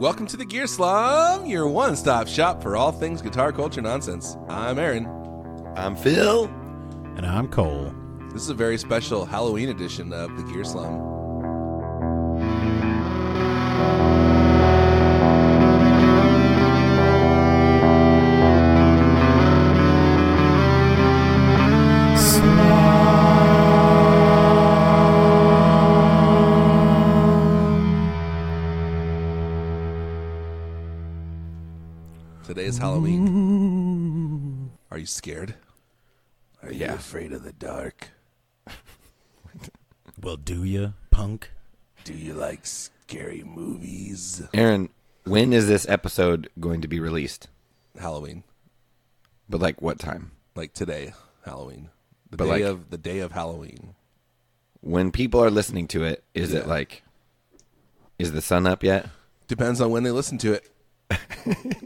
Welcome to the Gear Slum, your one-stop shop for all things guitar culture nonsense. I'm Aaron. I'm Phil. And I'm Cole. This is a very special Halloween edition of the Gear Slum. Today is Halloween. Are you scared? Are you afraid of the dark? Well, do you, punk? Do you like scary movies? Aaron, when is this episode going to be released? Halloween. But like what time? Like today, Halloween. The day of Halloween. When people are listening to it, is it like, is the sun up yet? Depends on when they listen to it.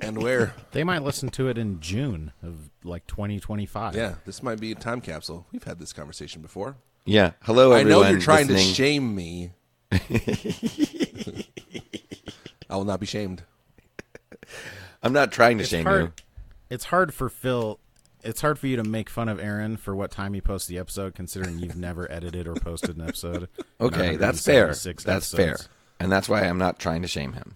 And where. They might listen to it in June of like 2025. Yeah, this might be a time capsule. We've had this conversation before. Yeah. Hello, everyone. I know you're trying listening. to shame me. I will not be shamed. I'm not trying to shame you. It's hard for Phil. It's hard for you to make fun of Aaron for what time he posts the episode, considering you've never edited or posted an episode. Okay, that's fair. That's episodes. fair. And that's why I'm not trying to shame him.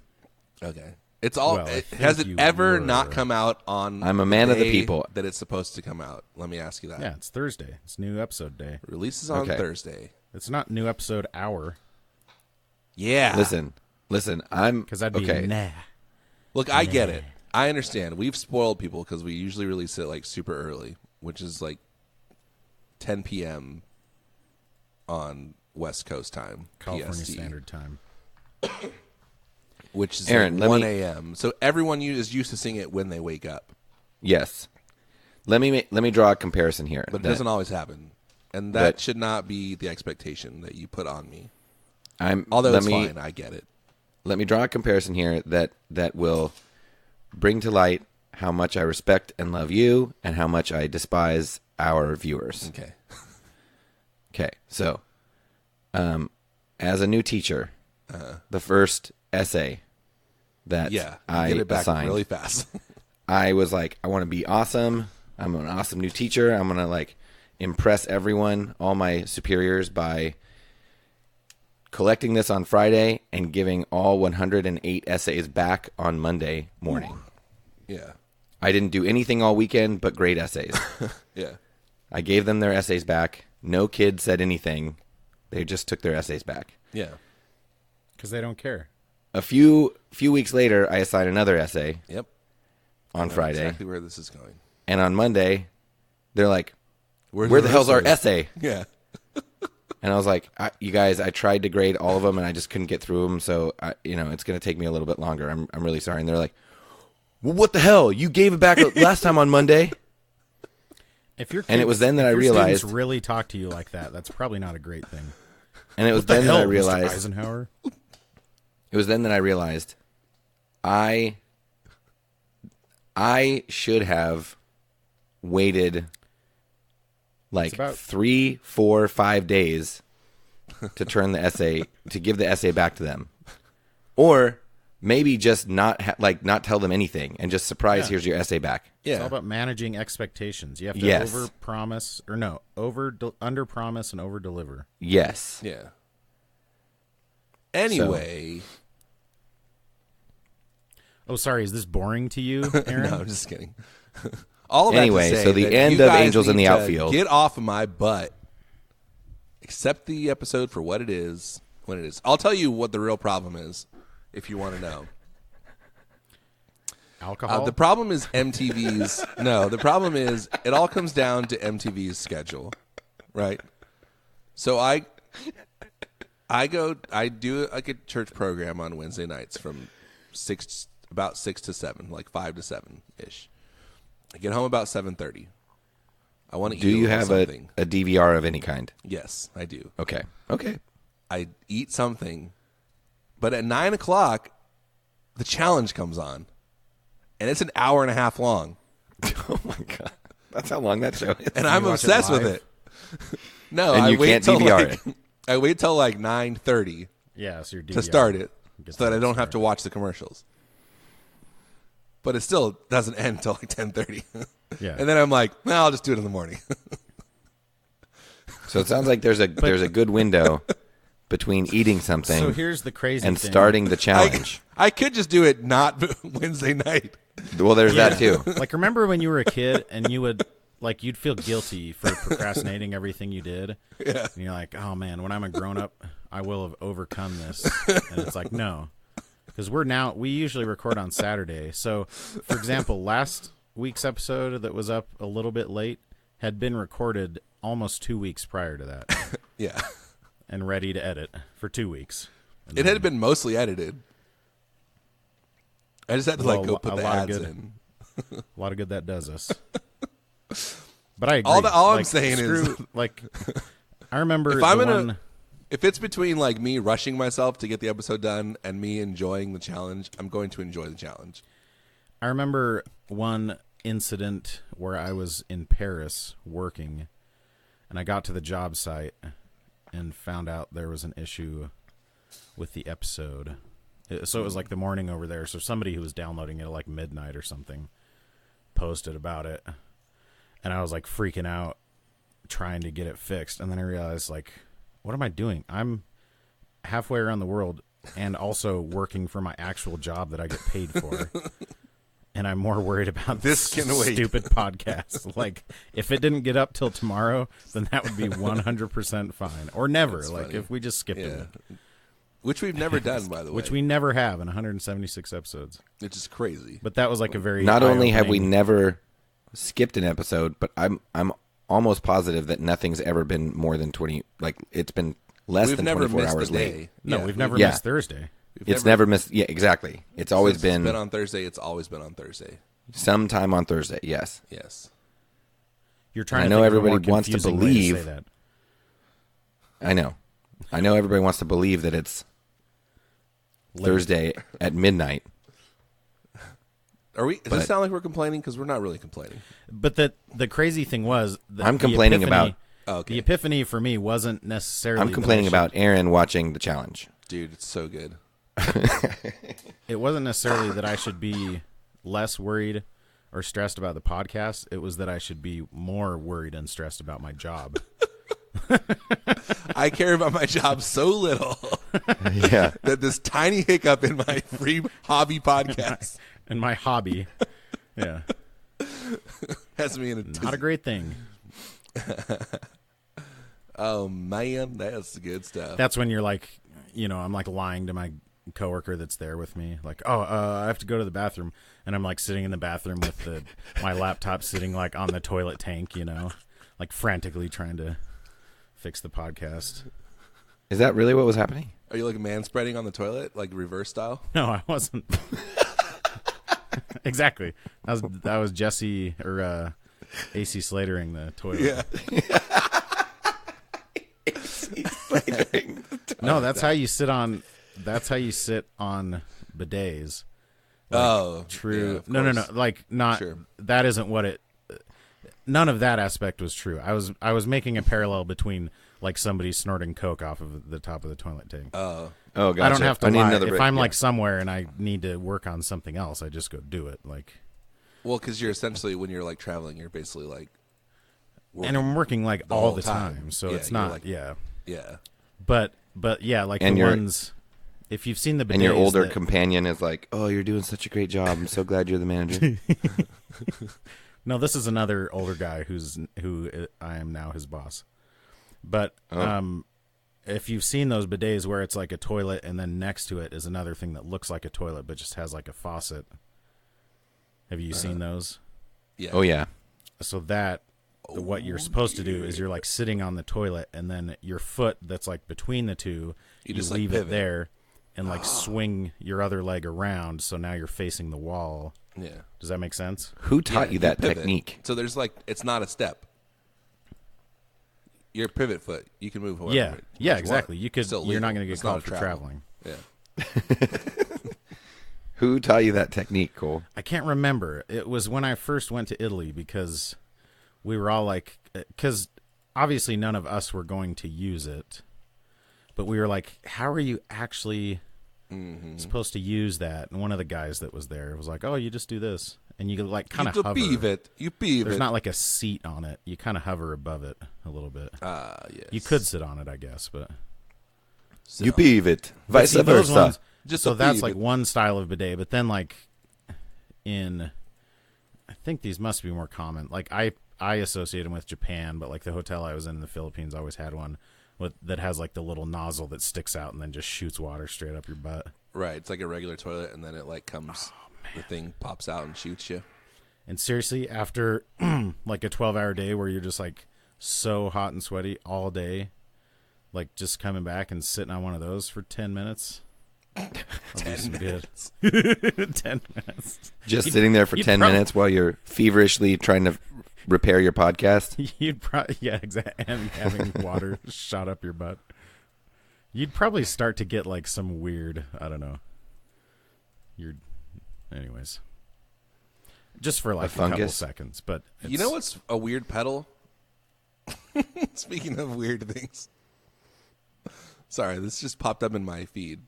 Okay. It's all. Well, has it ever not come out on? I'm a man of the people. That it's supposed to come out. Let me ask you that. Yeah, it's Thursday. It's new episode day. Releases on Thursday. It's not new episode hour. Yeah. Listen. I'm because I'd be nah. Look, I get it. I understand. We've spoiled people because we usually release it like super early, which is like 10 p.m. on West Coast time, California PST. Standard Time. Which is Aaron, like 1 a.m. So everyone is used to seeing it when they wake up. Yes. Let me draw a comparison here. But it doesn't always happen. And that should not be the expectation that you put on me. Although it's fine, I get it. Let me draw a comparison here that will bring to light how much I respect and love you and how much I despise our viewers. Okay. Okay. So, as a new teacher, the first essay that I get it back assigned really fast. I was like, I want to be awesome. I'm an awesome new teacher. I'm going to like impress everyone, all my superiors, by collecting this on Friday and giving all 108 essays back on Monday morning. Ooh. Yeah. I didn't do anything all weekend but great essays. Yeah. I gave them their essays back. No kid said anything. They just took their essays back. Yeah. Because they don't care. A few weeks later, I assigned another essay. Yep. On Friday. Exactly where this is going. And on Monday, they're like, where the hell's our essay? Yeah. And I was like, you guys, I tried to grade all of them, and I just couldn't get through them, so, it's going to take me a little bit longer. I'm really sorry. And they're like, well, what the hell? You gave it back last time on Monday? And it was then that I realized. Students really talk to you like that. That's probably not a great thing. And it was then that I realized. Mr. Eisenhower? It was then that I realized I should have waited like 3, 4, 5 days to turn the essay, to give the essay back to them. Or maybe just not tell them anything and just surprise, here's your essay back. Yeah. It's all about managing expectations. You have to under promise and over deliver. Yes. Yeah. Anyway. Oh, sorry. Is this boring to you, Aaron? No, I'm just kidding. All of that anyway, to say so the that end you of guys Angels in need the to Outfield. Get off of my butt. Accept the episode for what it is, when it is. I'll tell you what the real problem is, if you want to know. Alcohol? The problem is MTV's. No, the problem is it all comes down to MTV's schedule, right? So I do like a church program on Wednesday nights from about 6 to 7, like 5 to 7 ish. I get home about 7:30. I want to eat. Do you have a something. a DVR of any kind? Yes, I do. Okay. I eat something, but at 9 o'clock, the challenge comes on, and it's an hour and a half long. Oh my god, that's how long that show is. And I'm obsessed with it. No, and I you wait can't till DVR it. I wait till like 9:30. Yeah, so you're DVR. To start it. so that I don't have to watch the commercials. But it still doesn't end until like 10:30. Yeah. And then I'm like, I'll just do it in the morning. So it sounds like there's a good window between eating something So here's the crazy and thing. starting the challenge. I could just do it not Wednesday night. Well, there's that too. Like, remember when you were a kid and you would, like, you'd feel guilty for procrastinating everything you did? Yeah. And you're like, oh, man, when I'm a grown-up, I will have overcome this. And it's like, no. Because we usually record on Saturday. So, for example, last week's episode that was up a little bit late had been recorded almost 2 weeks prior to that. Yeah. And ready to edit for 2 weeks. And It had been mostly edited. I just had to go put the ads in. A lot of good that does us. But I agree. All I'm saying is, like, I remember if it's between like me rushing myself to get the episode done and me enjoying the challenge, I'm going to enjoy the challenge. I remember one incident where I was in Paris working, and I got to the job site and found out there was an issue with the episode. So it was like the morning over there. So somebody who was downloading it at like midnight or something posted about it. And I was like freaking out trying to get it fixed. And then I realized, like, what am I doing? I'm halfway around the world and also working for my actual job that I get paid for. And I'm more worried about this stupid podcast. Like, if it didn't get up till tomorrow, then that would be 100% fine. Or never. That's like, funny. If we just skipped it. Which we've never done, by the way. Which we never have in 176 episodes. Which is crazy. But that was like a very Not only have we never skipped an episode, but I'm almost positive that nothing's ever been more than 20. Like, it's been less than 24 hours late. No, we've never missed Thursday. It's never missed. Yeah, exactly. It's always been. It's been on Thursday. It's always been on Thursday. Sometime on Thursday. Yes. Yes. You're trying. I know everybody wants to believe. That. I know everybody wants to believe that it's Thursday at midnight. Are we? Does it sound like we're complaining? Because we're not really complaining. But the crazy thing was, I'm complaining about the epiphany for me wasn't necessarily. I'm complaining about Aaron watching the challenge. Dude, it's so good. It wasn't necessarily that I should be less worried or stressed about the podcast. It was that I should be more worried and stressed about my job. I care about my job so little that this tiny hiccup in my free hobby podcast and my hobby has me in a not a great thing. Oh man, that's good stuff. That's when you're like, I'm like lying to my coworker that's there with me, like, I have to go to the bathroom, and I'm like sitting in the bathroom with my laptop sitting like on the toilet tank, like frantically trying to fix the podcast. Is that really what was happening? Are you like manspreading on the toilet, like reverse style? No, I wasn't. Exactly. That was Jesse or AC Slatering the toilet. Yeah. AC Slatering the toilet. No, that's how you sit on. That's how you sit on bidets. Like, true. Yeah, no. Like, not. Sure. That isn't what it. None of that aspect was true. I was making a parallel between like somebody snorting coke off of the top of the toilet tank. Oh, gotcha. I don't have to lie. If I'm yeah. like somewhere and I need to work on something else, I just go do it. Like, well, because you're essentially when you're like traveling, you're basically like, and I'm working like all the time, so it's not. Like, yeah. But yeah, like and the ones. If you've seen the bidets, and your older companion is like, "Oh, you're doing such a great job. I'm so glad you're the manager." No, this is another older guy who I am now his boss. But if you've seen those bidets where it's like a toilet and then next to it is another thing that looks like a toilet but just has like a faucet. Have you seen those? Yeah. Oh yeah. So what you're supposed to do is you're like sitting on the toilet and then your foot that's like between the two, you just leave it there and like swing your other leg around so now you're facing the wall. Yeah. Does that make sense? Who taught you that technique? So there's like, it's not a step. Your pivot foot, you can move however. Yeah, exactly. You could. You're not going to get called for traveling. Yeah. Who taught you that technique, Cole? I can't remember. It was when I first went to Italy because we were all like, because obviously none of us were going to use it, but we were like, how are you actually supposed to use that, and one of the guys that was there was like, "Oh, you just do this." And you like kind of hover. There's not like a seat on it. You kind of hover above it a little bit. Yes. You could sit on it, I guess, but you peeve it. Vice versa. Ones, so that's like one style of bidet. But then like I think these must be more common. Like I associate them with Japan, but like the hotel I was in the Philippines always had one that has like the little nozzle that sticks out and then just shoots water straight up your butt. Right. It's like a regular toilet, and then it like comes. The thing pops out and shoots you. And seriously, after like a 12-hour day where you're just like so hot and sweaty all day, like just coming back and sitting on one of those for 10 minutes. 10 minutes. 10 minutes. Just sitting there for 10 minutes while you're feverishly trying to repair your podcast. You'd probably, yeah, exactly. And having water shot up your butt. You'd probably start to get like some weird, I don't know. Anyways, just for like a couple seconds. But you know what's a weird pedal? Speaking of weird things. Sorry, this just popped up in my feed.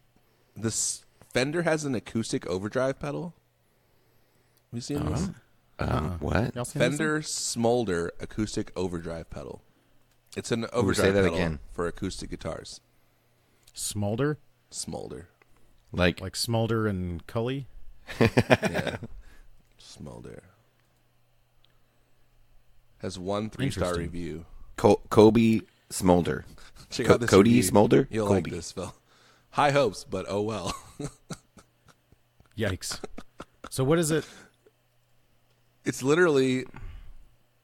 This Fender has an acoustic overdrive pedal. Have you seen this? What? Fender Smolder acoustic overdrive pedal. It's an overdrive pedal again for acoustic guitars. Smolder? Smolder. Like Smolder and Cully? Yeah. Smolder. Has 1 3-star review. Kobe Smolder. Check out this Cody review. Smolder? You'll Kobe. like this, Phil. High hopes, but oh well. Yikes. So what is it? It's literally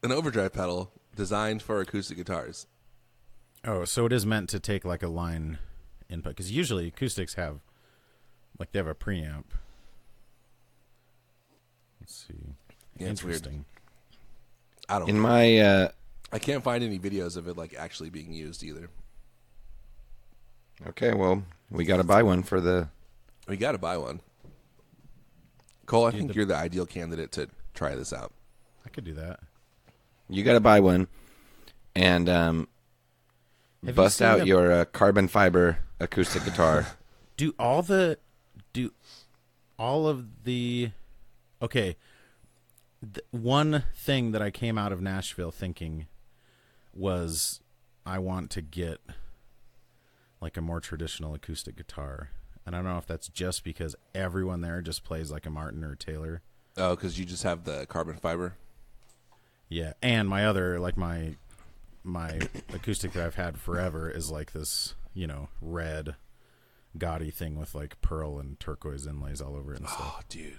an overdrive pedal designed for acoustic guitars. Oh, so it is meant to take like a line input. Because usually acoustics have, like they have a preamp. Let's see. Yeah, Interesting. I don't. In my, I can't find any videos of it like actually being used either. Okay, well, we got to buy one for the. We got to buy one. Cole, I think you're the ideal candidate to try this out. I could do that. You got to buy one, and bust out your carbon fiber acoustic guitar. Do all of the okay, one thing that I came out of Nashville thinking was I want to get like a more traditional acoustic guitar. And I don't know if that's just because everyone there just plays like a Martin or Taylor. Oh, because you just have the carbon fiber? Yeah, and my other, like my acoustic that I've had forever is like this, red gaudy thing with like pearl and turquoise inlays all over it and stuff. Oh, dude.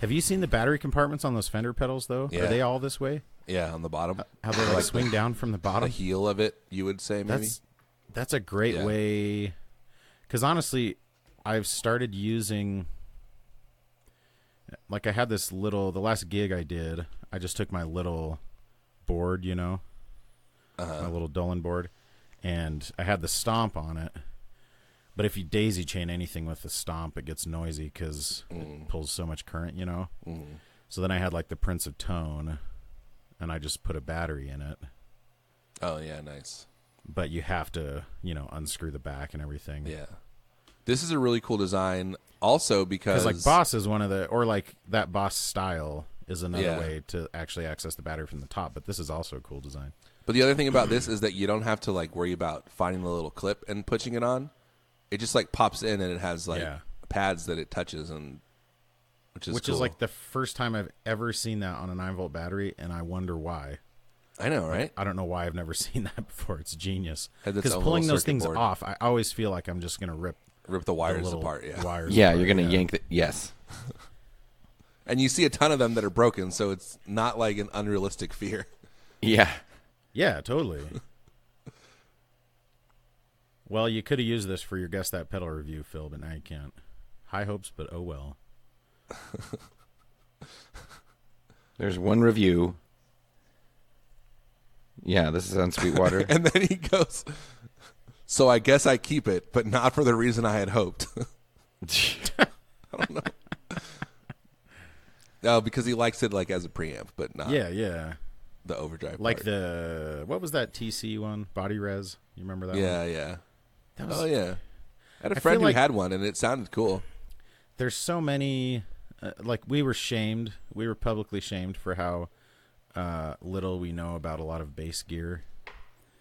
Have you seen the battery compartments on those Fender pedals, though? Yeah. Are they all this way? Yeah, on the bottom. How they like swing down from the bottom? The heel of it, you would say, maybe? That's a great way. Because honestly, I've started using... Like I had this little... The last gig I did, I just took my little board, my little Dolan board, and I had the stomp on it. But if you daisy chain anything with the stomp, it gets noisy because it pulls so much current, So then I had like the Prince of Tone, and I just put a battery in it. Oh, yeah, nice. But you have to, unscrew the back and everything. Yeah. This is a really cool design also because... like Boss is one of the... Or like that Boss style is another way to actually access the battery from the top. But this is also a cool design. But the other thing about this is that you don't have to like worry about finding the little clip and pushing it on. It just like pops in and it has like pads that it touches, and which is cool. Like the first time I've ever seen that on a 9-volt battery, and I wonder why. I know, right? I don't know why I've never seen that before. It's genius. Because pulling those things off, I always feel like I'm just going to rip the wires apart. Yeah, you're going to yank the yes. And you see a ton of them that are broken, so it's not like an unrealistic fear. Yeah. Yeah, totally. Well, you could have used this for your Guess That Pedal review, Phil, but now you can't. High hopes, but oh well. There's one review. Yeah, this is on Sweetwater. And then he goes, so I guess I keep it, but not for the reason I had hoped. I don't know. No, because he likes it like as a preamp, but not the overdrive like part. What was that TC one? Body Res? You remember that one? Yeah. I had a friend who had one, and it sounded cool. There's so many, like we were shamed. We were publicly shamed for how little we know about a lot of bass gear.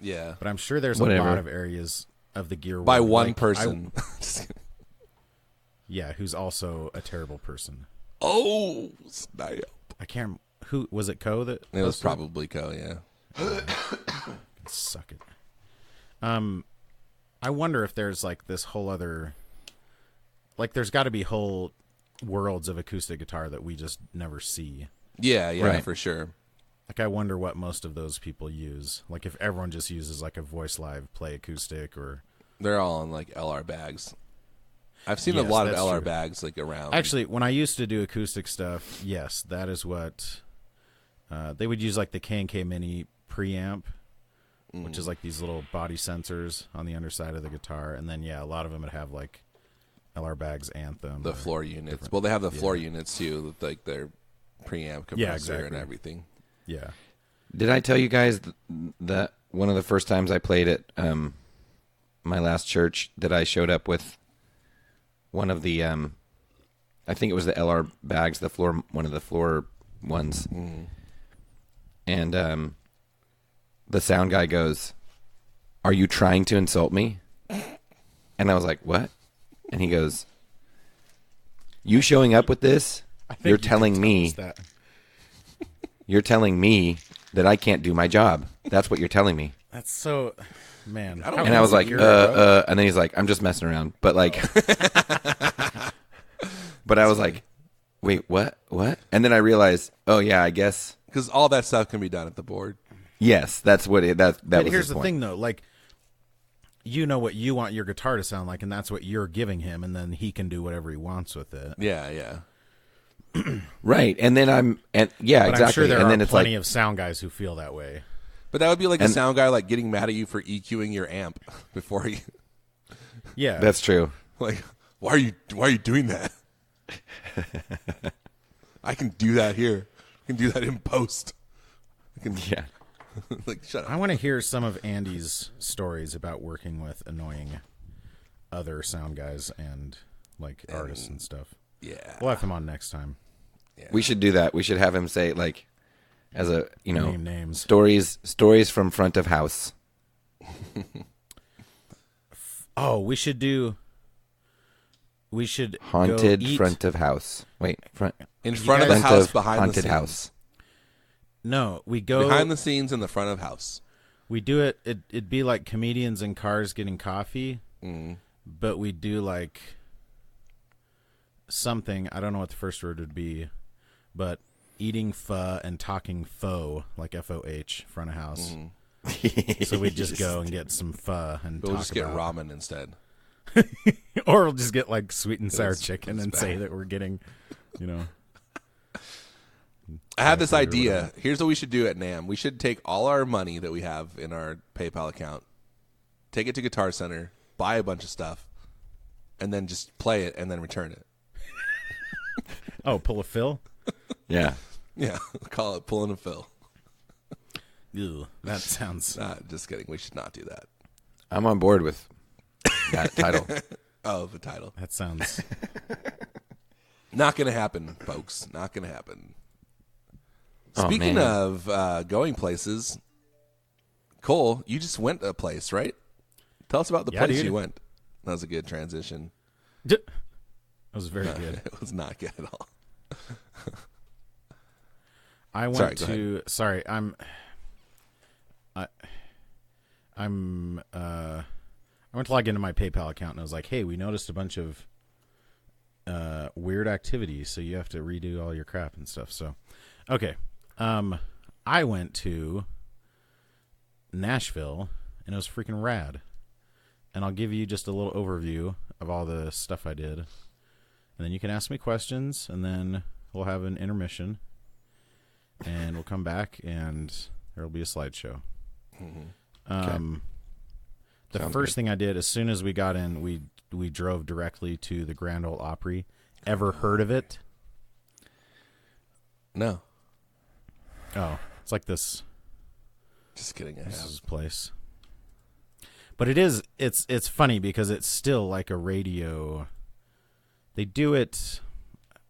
Yeah. But I'm sure there's a lot of areas of the gear by world, one person. Yeah, who's also a terrible person. Oh, snap. I can't. Who was it? Co that it was probably Co. Yeah. Suck it. I wonder if there's like this whole other, like there's got to be whole worlds of acoustic guitar that we just never see. Yeah, Right. for sure. Like I wonder what most of those people use. Like if everyone just uses like a Voice Live Play acoustic, or they're all in like LR bags. I've seen a lot of LR bags like around. Actually, when I used to do acoustic stuff, yes, that is what they would use, like the K&K Mini preamp, which is like these little body sensors on the underside of the guitar, and then a lot of them would have like LR bags, Anthem, the floor units. Well, they have the floor units too, with like their preamp compressor and everything. Yeah. Did I tell you guys that one of the first times I played at my last church that I showed up with one of the, I think it was the LR bags, one of the floor ones. And the sound guy goes, "Are you trying to insult me?" And I was like, "What?" And he goes, "You showing up with this, you're telling me that I can't do my job. That's what you're telling me." That's so, man. And I was like, and then he's like, "I'm just messing around." But like, but I was like, "Wait, what? What?" And then I realized, oh yeah, I guess. Because all that stuff can be done at the board. Yes, that's what that but was. Here's the point. thing, though. Like, you know what you want your guitar to sound like, and that's what you're giving him, and then he can do whatever he wants with it. Yeah. Right, and then but exactly. I'm sure there and then are it's plenty like, of sound guys who feel that way. But that would be like a sound guy like getting mad at you for EQing your amp before he. Yeah, that's true. Like, why are you doing that? I can do that here. I can do that in post. Yeah. Like, shut up. I want to hear some of Andy's stories about working with annoying other sound guys and like artists and stuff. Yeah, we'll have him on next time. Yeah. We should do that. We should have him say like, as a name names. stories from front of house. Oh, we should haunted go eat. Front of house. Wait, in front of the house, behind haunted the scenes. house. No, we go behind the scenes in the front of house. We do it. It'd be like comedians in cars getting coffee, but we do like something. I don't know what the first word would be, but eating pho and talking faux, like FOH, front of house. So we just go and get some pho and we'll talk just get about ramen instead. or we'll just get like sweet and sour chicken and say that we're getting, I have this idea. Here's what we should do at NAMM. We should take all our money that we have in our PayPal account, take it to Guitar Center, buy a bunch of stuff, and then just play it and then return it. Oh, pull a fill? Yeah. Yeah, call it pulling a fill. Ew, that sounds... Just kidding. We should not do that. I'm on board with that title. Oh, the title. That sounds... Not going to happen, folks. Not going to happen. Speaking of going places, Cole, you just went a place, right? Tell us about the place you went. That was a good transition. That was very good. It was not good at all. I went to... Sorry, I went to log into my PayPal account and I was like, hey, we noticed a bunch of weird activities, so you have to redo all your crap and stuff. So, okay. I went to Nashville and it was freaking rad. And I'll give you just a little overview of all the stuff I did. And then you can ask me questions and then we'll have an intermission. And we'll come back and there'll be a slideshow. Okay. The first thing I did as soon as we got in, we drove directly to the Grand Ole Opry. Ever heard of it? No. Oh, it's like this. Just kidding. This place. But it's funny because it's still like a radio. They do it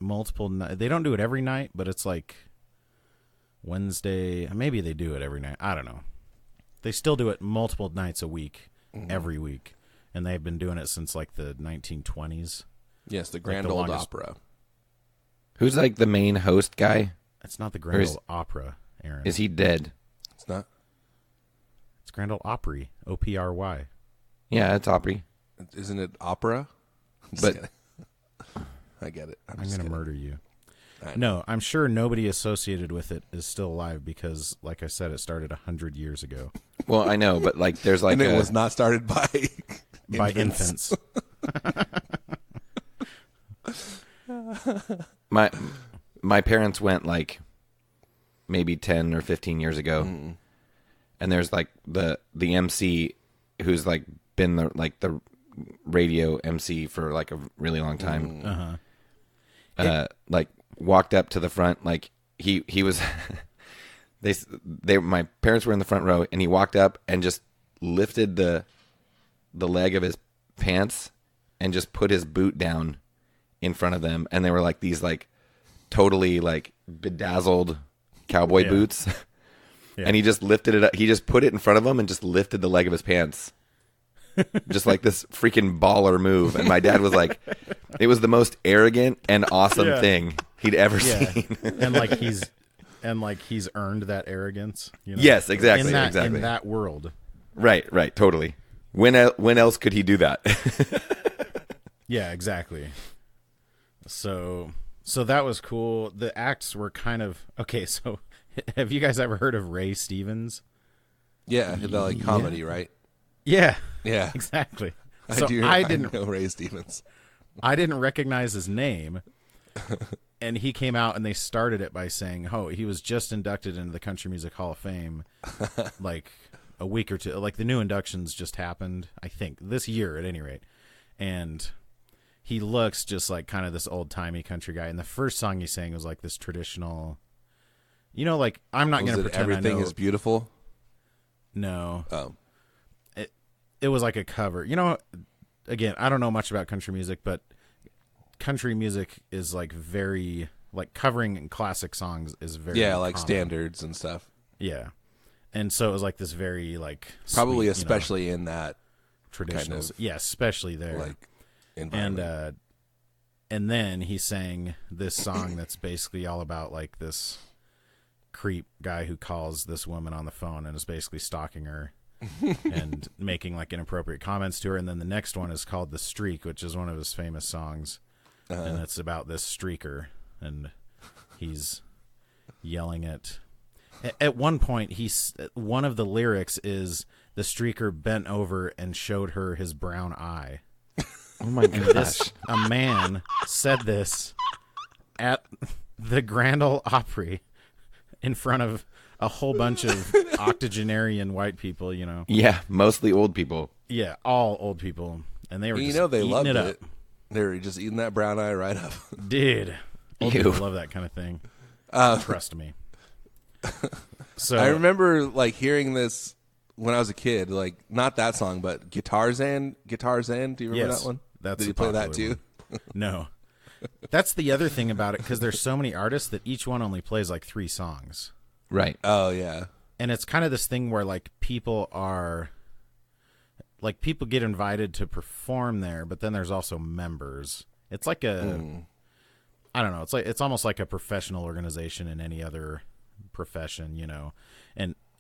multiple. They don't do it every night, but it's like Wednesday. Maybe they do it every night. I don't know. They still do it multiple nights a week, every week, and they've been doing it since like the 1920s. Yes, the Grand Ole Opera. Who's like the main host guy? It's not the Grand Ole Opera, Aaron. Is he dead? It's not. It's Grand Ole Opry. Opry. Yeah, it's Opry. Isn't it opera? But I get it. I'm going to murder you. No, I'm sure nobody associated with it is still alive because, like I said, it started 100 years ago. Well, I know, but like, there's like and it was not started by infants. My parents went like maybe 10 or 15 years ago, and there's like the MC who's like been the radio MC for like a really long time. Like walked up to the front, like he was. My parents were in the front row, and he walked up and just lifted the leg of his pants and just put his boot down in front of them, and they were like these like totally like bedazzled cowboy boots. And he just lifted it up. He just put it in front of him and just lifted the leg of his pants. Just like this freaking baller move. And my dad was like, it was the most arrogant and awesome thing he'd ever seen. and he's earned that arrogance. You know? Yes, exactly. In that world. Right, totally. When else could he do that? Yeah, exactly. So that was cool. The acts were kind of okay. So, have you guys ever heard of Ray Stevens? Yeah, the like comedy, right? Yeah, yeah, exactly. I didn't know Ray Stevens. I didn't recognize his name, and he came out and they started it by saying, "Oh, he was just inducted into the Country Music Hall of Fame, like a week or two. Like the new inductions just happened, I think, this year at any rate." And he looks just like kind of this old-timey country guy. And the first song he sang was like this traditional, like I'm not going to pretend everything I know. Is beautiful. No. Oh. It was like a cover. Again, I don't know much about country music, but country music is like very like covering classic songs is very like common. Standards and stuff. Yeah. And so it was like this very like probably sweet, especially in that traditional, kind of, especially there. Like environment. And then he sang this song that's basically all about like this creep guy who calls this woman on the phone and is basically stalking her and making like inappropriate comments to her. And then the next one is called The Streak, which is one of his famous songs. And it's about this streaker, and he's yelling at one point one of the lyrics is the streaker bent over and showed her his brown eye. Oh my gosh. A man said this at the Grand Ole Opry in front of a whole bunch of octogenarian white people, Yeah, mostly old people. Yeah, all old people. And they were just they loved it. Up. They were just eating that brown eye right up. Dude, old people love that kind of thing. Trust me. So I remember like hearing this when I was a kid, like not that song, but Guitar Zen. Do you remember that one? Did you play that too? No. That's the other thing about it, because there's so many artists that each one only plays like 3 songs. Right. Oh, yeah. And it's kind of this thing where like people get invited to perform there, but then there's also members. It's like I don't know. It's almost like a professional organization in any other profession,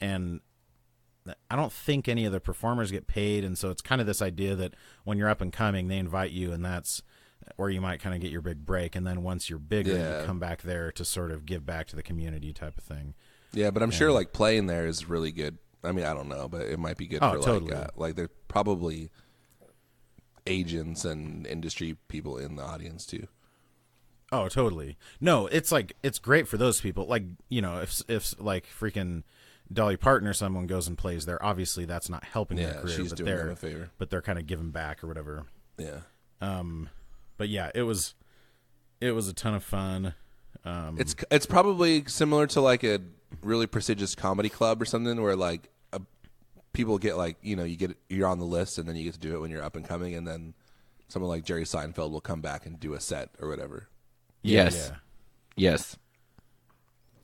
and I don't think any of the performers get paid. And so it's kind of this idea that when you're up and coming, they invite you, and that's where you might kind of get your big break. And then once you're bigger, you come back there to sort of give back to the community type of thing. Yeah, but I'm sure like playing there is really good. I mean, I don't know, but it might be good for totally. like they're probably agents and industry people in the audience too. Oh, totally. No, it's great for those people. Like, if like freaking Dolly Parton or someone goes and plays there, obviously that's not helping their career. She's doing them a favor. But they're kind of giving back or whatever. Yeah. But yeah, it was a ton of fun. It's probably similar to like a really prestigious comedy club or something where like people get like, you're on the list and then you get to do it when you're up and coming, and then someone like Jerry Seinfeld will come back and do a set or whatever. Yes. Yeah. Yes.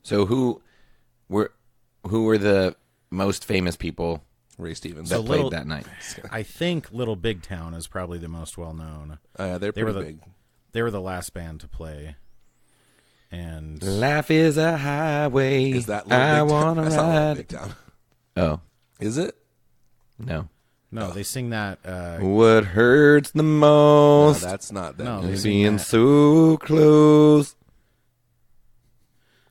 So who were the most famous people? Ray Stevens that played that night. I think Little Big Town is probably the most well known. They're pretty big. They were the last band to play. And life is a highway. Is that Little Big Town? That's not Little Big Town. Oh, is it? No, they sing that. What hurts the most? No, that's not that. No, being so close.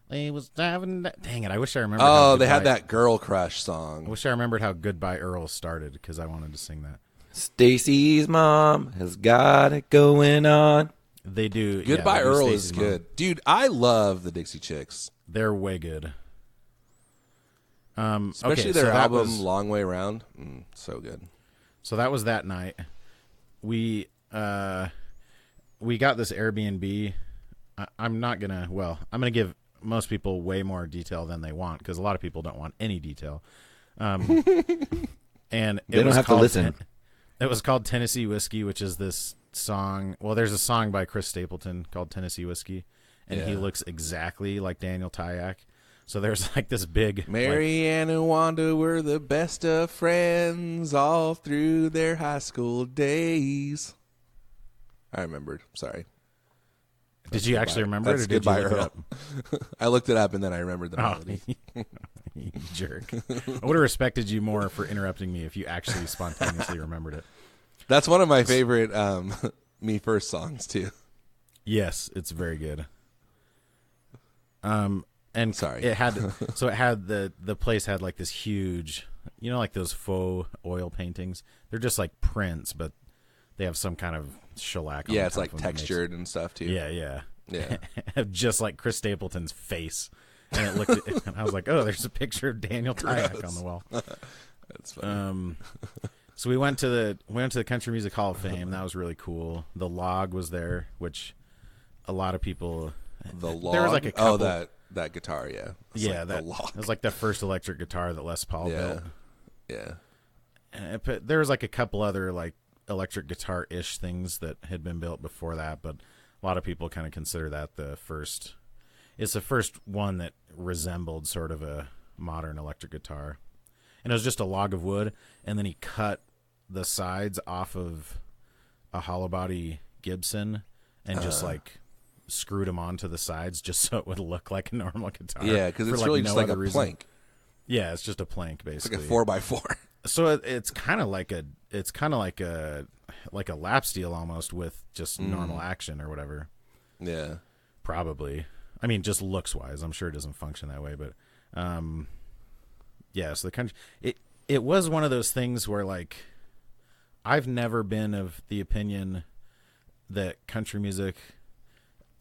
They was driving. Dang it! I wish I remembered. Oh, they had that Girl Crush song. I wish I remembered how Goodbye Earl started because I wanted to sing that. Stacy's mom has got it going on. They do. Goodbye Earl is good, dude. I love the Dixie Chicks. They're way good. Especially their album "Long Way Round." So good. So that was that night. We got this Airbnb. I'm gonna give most people way more detail than they want because a lot of people don't want any detail. And they don't have to listen. It was called Tennessee Whiskey, which is this song. Well, there's a song by Chris Stapleton called Tennessee Whiskey, and he looks exactly like Daniel Tyack. So there's like this big Mary and Wanda were the best of friends all through their high school days. I remembered. Sorry. Did you actually remember it, or did you look it up? I looked it up and then I remembered the melody. You jerk. I would have respected you more for interrupting me if you actually spontaneously remembered it. That's one of my favorite Me First songs too. Yes, it's very good. And sorry. It had the place had like this huge, like those faux oil paintings. They're just like prints, but they have some kind of shellac on it's like textured and stuff too. Yeah. Yeah. Just like Chris Stapleton's face. And it looked and I was like, "Oh, there's a picture of Daniel Tyack on the wall." That's funny. So we went to the Country Music Hall of Fame. That was really cool. The log was there, which a lot of people. The log. There was like a couple, that guitar, yeah. The log. It was like the first electric guitar that Les Paul built. Yeah. And there was like a couple other like electric guitar-ish things that had been built before that, but a lot of people kind of consider that the first. It's the first one that resembled sort of a modern electric guitar. And it was just a log of wood, and then he cut the sides off of a hollow body Gibson and just like screwed them onto the sides just so it would look like a normal guitar. Yeah, because it's really just like a plank. Yeah, it's just a plank basically. It's like a 4x4. So it's kind of like a lap steel almost with just normal action or whatever. Yeah, probably. I mean, just looks wise, I'm sure it doesn't function that way, but so the country it was one of those things where like I've never been of the opinion that country music,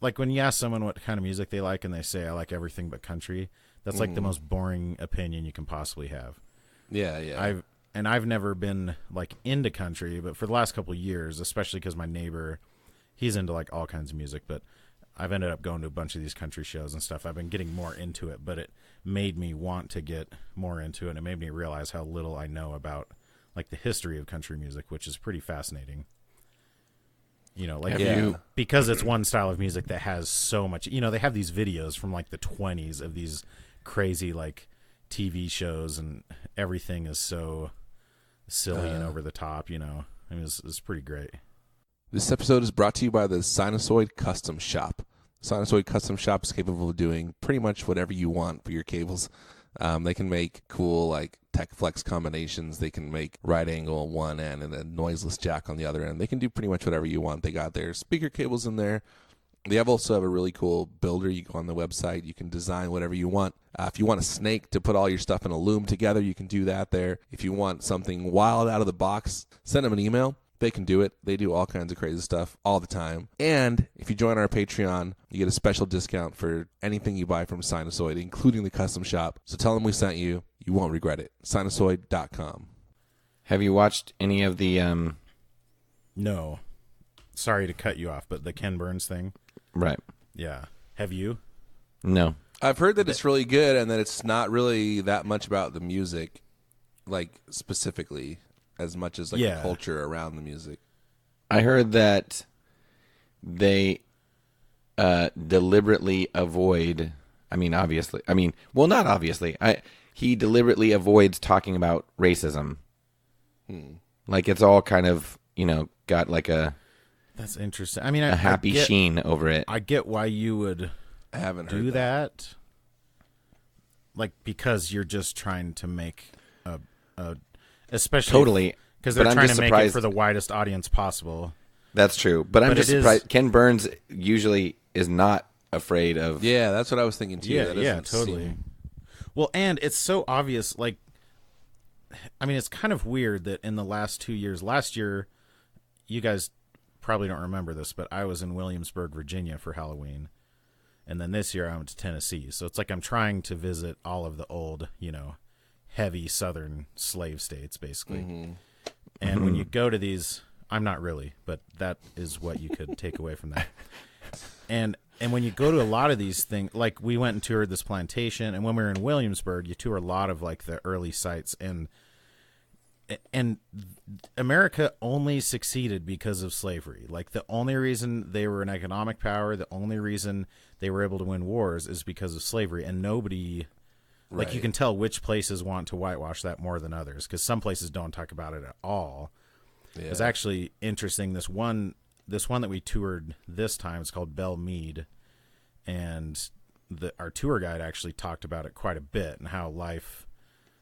like when you ask someone what kind of music they like and they say I like everything but country, that's like the most boring opinion you can possibly have. Yeah. I've never been like into country, but for the last couple of years, especially because my neighbor, he's into like all kinds of music, but I've ended up going to a bunch of these country shows and stuff. I've been getting more into it, but it made me want to get more into it. And it made me realize how little I know about like the history of country music, which is pretty fascinating. Because it's one style of music that has so much, they have these videos from like the 1920s of these crazy like TV shows and everything is so silly and over the top, I mean, it's pretty great. This episode is brought to you by the Sinusoid Custom Shop. Sinusoid Custom Shop is capable of doing pretty much whatever you want for your cables. They can make cool like tech flex combinations. They can make right angle on one end and a noiseless jack on the other end. They can do pretty much whatever you want. They got their speaker cables in there. They also have a really cool builder. You go on the website. You can design whatever you want. If you want a snake to put all your stuff in a loom together, you can do that there. If you want something wild out of the box, send them an email. They can do it. They do all kinds of crazy stuff all the time. And if you join our Patreon, you get a special discount for anything you buy from Sinusoid, including the custom shop. So tell them we sent you. You won't regret it. Sinusoid.com. Have you watched any of the... No. Sorry to cut you off, but the Ken Burns thing? Right. Yeah. Have you? No. I've heard that it's really good and that it's not really that much about the music. like specifically as much as like the culture around the music. I heard that they deliberately avoid. I mean, obviously. I mean, well, not obviously. He deliberately avoids talking about racism. Like it's all kind of, got like a. That's interesting. I mean, a happy sheen over it. I get why you would do that. Like because you're just trying to make a especially totally because they're trying to make it for the widest audience possible. That's true, but I'm just surprised. Ken Burns usually is not afraid of. Yeah, that's what I was thinking too. Yeah, totally. Well, and it's so obvious. Like, I mean, it's kind of weird that in the last 2 years, last year, you guys probably don't remember this, but I was in Williamsburg, Virginia for Halloween. And then this year I went to Tennessee. So it's like I'm trying to visit all of the old, heavy southern slave states, basically. Mm-hmm. And when you go to these, I'm not really, but that is what you could take away from that. And when you go to a lot of these things, like we went and toured this plantation, and when we were in Williamsburg, you tour a lot of like the early sites, and America only succeeded because of slavery. Like the only reason they were an economic power, the only reason they were able to win wars is because of slavery. And nobody, like you can tell which places want to whitewash that more than others, because some places don't talk about it at all. Yeah. It's actually interesting. This one that we toured this time is called Belle Meade, and our tour guide actually talked about it quite a bit and how life,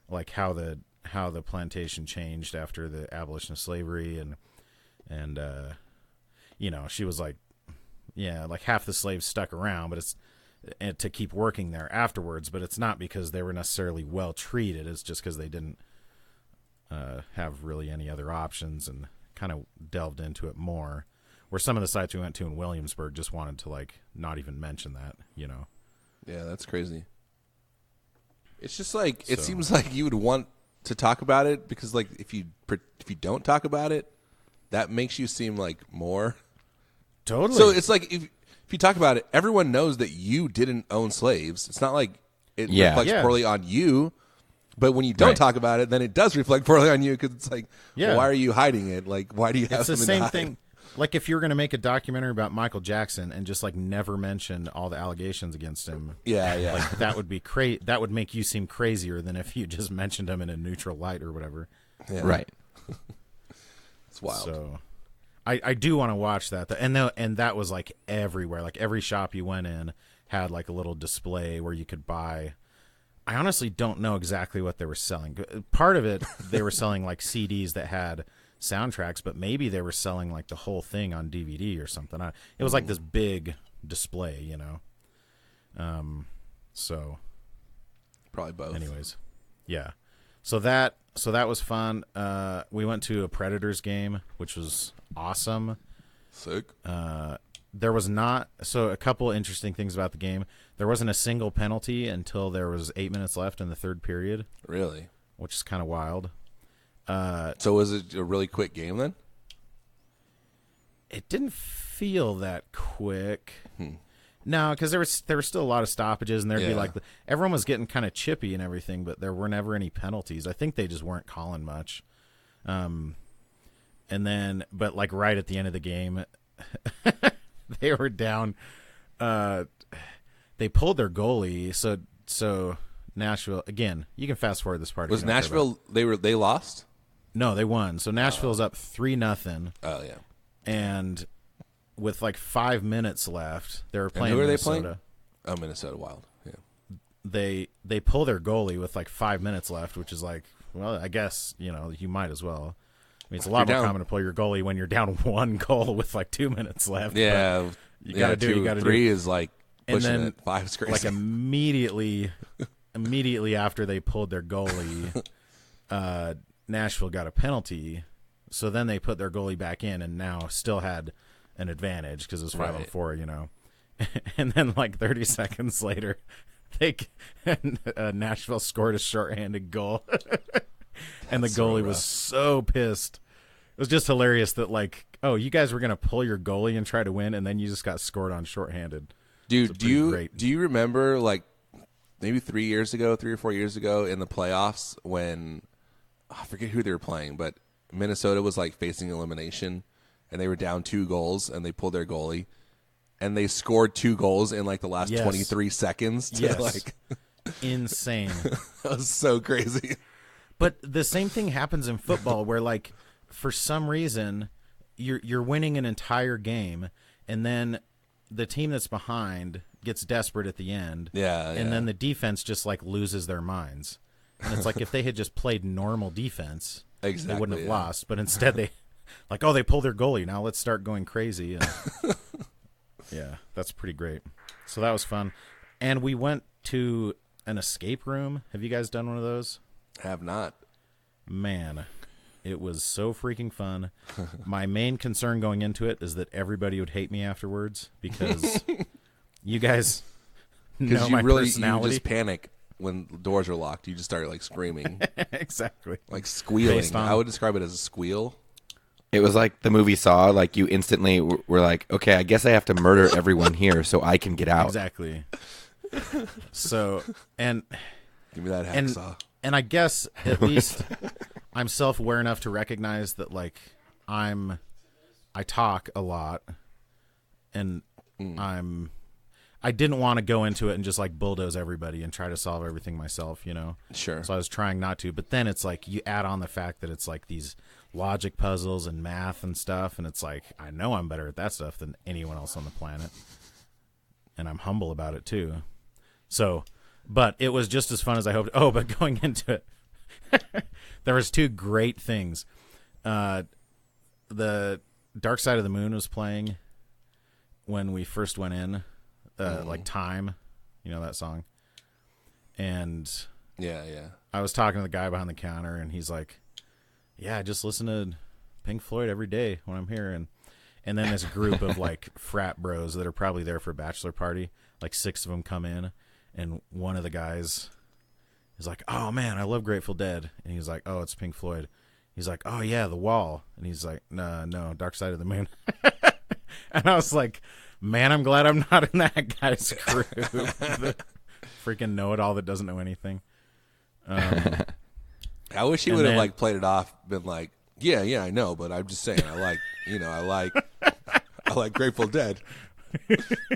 like how the plantation changed after the abolition of slavery, and she was like, like half the slaves stuck around, but it's to keep working there afterwards, but it's not because they were necessarily well treated. It's just because they didn't have really any other options, and kind of delved into it more. Where some of the sites we went to in Williamsburg just wanted to like not even mention that, Yeah, that's crazy. It's just like it seems like you would want to talk about it because like if you don't talk about it, that makes you seem like more. Totally. So it's like if you talk about it, everyone knows that you didn't own slaves. It's not like it reflects poorly on you. But when you don't talk about it, then it does reflect poorly on you because it's like, well, why are you hiding it? Like, why do you have something to hide? It's the same thing. Like if you're going to make a documentary about Michael Jackson and just like never mention all the allegations against him, like that would be that would make you seem crazier than if you just mentioned him in a neutral light or whatever. Yeah. Right. It's wild. So, I do want to watch that, and that was like everywhere. Like every shop you went in had like a little display where you could buy. I honestly don't know exactly what they were selling. Part of it, they were selling like CDs that had soundtracks, but maybe they were selling like the whole thing on DVD or something. It was like this big display, So probably both. Anyways, yeah. So that was fun. We went to a Predators game, which was awesome. Sick. There was not a couple interesting things about the game. There wasn't a single penalty until there was 8 minutes left in the third period. Really? Which is kind of wild. So was it a really quick game then? It didn't feel that quick. No, because there were still a lot of stoppages, and there'd be like everyone was getting kind of chippy and everything, but there were never any penalties. I think they just weren't calling much. And then, but like right at the end of the game, they were down. They pulled their goalie, so Nashville again. You can fast forward this part. Was Nashville? They lost. No, they won. So Nashville's up 3-0. Oh yeah. And with like 5 minutes left, they were playing. And who are Minnesota. they playing? Oh, Minnesota Wild. Yeah. They pull their goalie with like 5 minutes left, which is like, well, I guess you might as well. I mean, it's a lot more common to pull your goalie when you're down 1 goal with like 2 minutes left. Yeah, you got to do. You got to do. 3 is like pushing and then, it. 5 is crazy. Like immediately after they pulled their goalie, Nashville got a penalty. So then they put their goalie back in, and now still had an advantage because it was 5-on-4, And then like 30 seconds later, Nashville scored a shorthanded goal, and the goalie was so pissed. It was just hilarious that like, oh, you guys were gonna pull your goalie and try to win, and then you just got scored on shorthanded. Dude, do you remember like maybe 3 or 4 years ago in the playoffs when I forget who they were playing, but Minnesota was like facing elimination, and they were down 2 goals, and they pulled their goalie, and they scored 2 goals in like the last 23 seconds. Like, insane. That was so crazy. But the same thing happens in football, where like for some reason you're winning an entire game, and then the team that's behind gets desperate at the end. And then the defense just like loses their minds. And it's like if they had just played normal defense, they wouldn't have lost. But instead they like, oh, they pulled their goalie. Now let's start going crazy. And yeah, that's pretty great. So that was fun. And we went to an escape room. Have you guys done one of those? Have not. Man, it was so freaking fun. My main concern going into it is that everybody would hate me afterwards because you guys know my personality. You just panic when the doors are locked. You just start like screaming. Exactly. Like squealing. I would describe it as a squeal. It was like the movie Saw. Like you instantly were like, okay, I guess I have to murder everyone here so I can get out. Exactly. So, and give me that hacksaw. And I guess at least I'm self-aware enough to recognize that like I talk a lot, and I didn't want to go into it and just like bulldoze everybody and try to solve everything myself, you know? Sure. So I was trying not to, but then it's like you add on the fact that it's like these logic puzzles and math and stuff, and it's like I know I'm better at that stuff than anyone else on the planet, and I'm humble about it too. So, but it was just as fun as I hoped. Oh, but going into it, there was 2 great things. The Dark Side of the Moon was playing when we first went in, like Time, you know that song. And yeah, I was talking to the guy behind the counter, and he's like, "Yeah, I just listen to Pink Floyd every day when I'm here." And then this group of like frat bros that are probably there for a bachelor party, like 6 of them come in, and one of the guys is like, "Oh man, I love Grateful Dead," and he's like, "Oh, it's Pink Floyd." He's like, "Oh yeah, The Wall," and he's like, "No, Dark Side of the Moon." And I was like, man, I'm glad I'm not in that guy's crew. The freaking know-it-all that doesn't know anything. I wish he would have like played it off, been like, yeah, I know, but I'm just saying, I like Grateful Dead.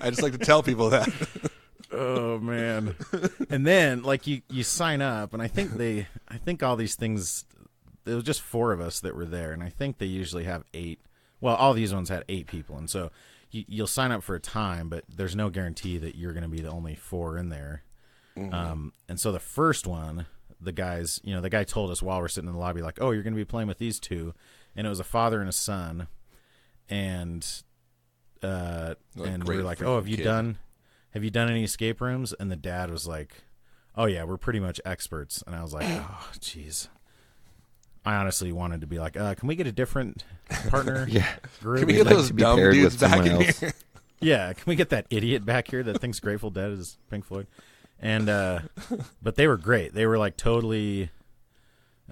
I just like to tell people that. Oh man. And then like you sign up, and I think all these things, there was just 4 of us that were there, and I think they usually have 8. Well, all these ones had 8 people, and so you'll sign up for a time, but there's no guarantee that you're going to be the only 4 in there. Mm-hmm. And so the first one, the guy told us while we're sitting in the lobby, like, "Oh, you're going to be playing with these 2," and it was a father and a son, and we were like, "Oh, have you done any escape rooms?" And the dad was like, "Oh yeah, we're pretty much experts," and I was like, "Oh, jeez." I honestly wanted to be like, can we get a different partner? Group? Can we get those dumb dudes back in here? Yeah, can we get that idiot back here that thinks Grateful Dead is Pink Floyd? And but they were great. They were like totally,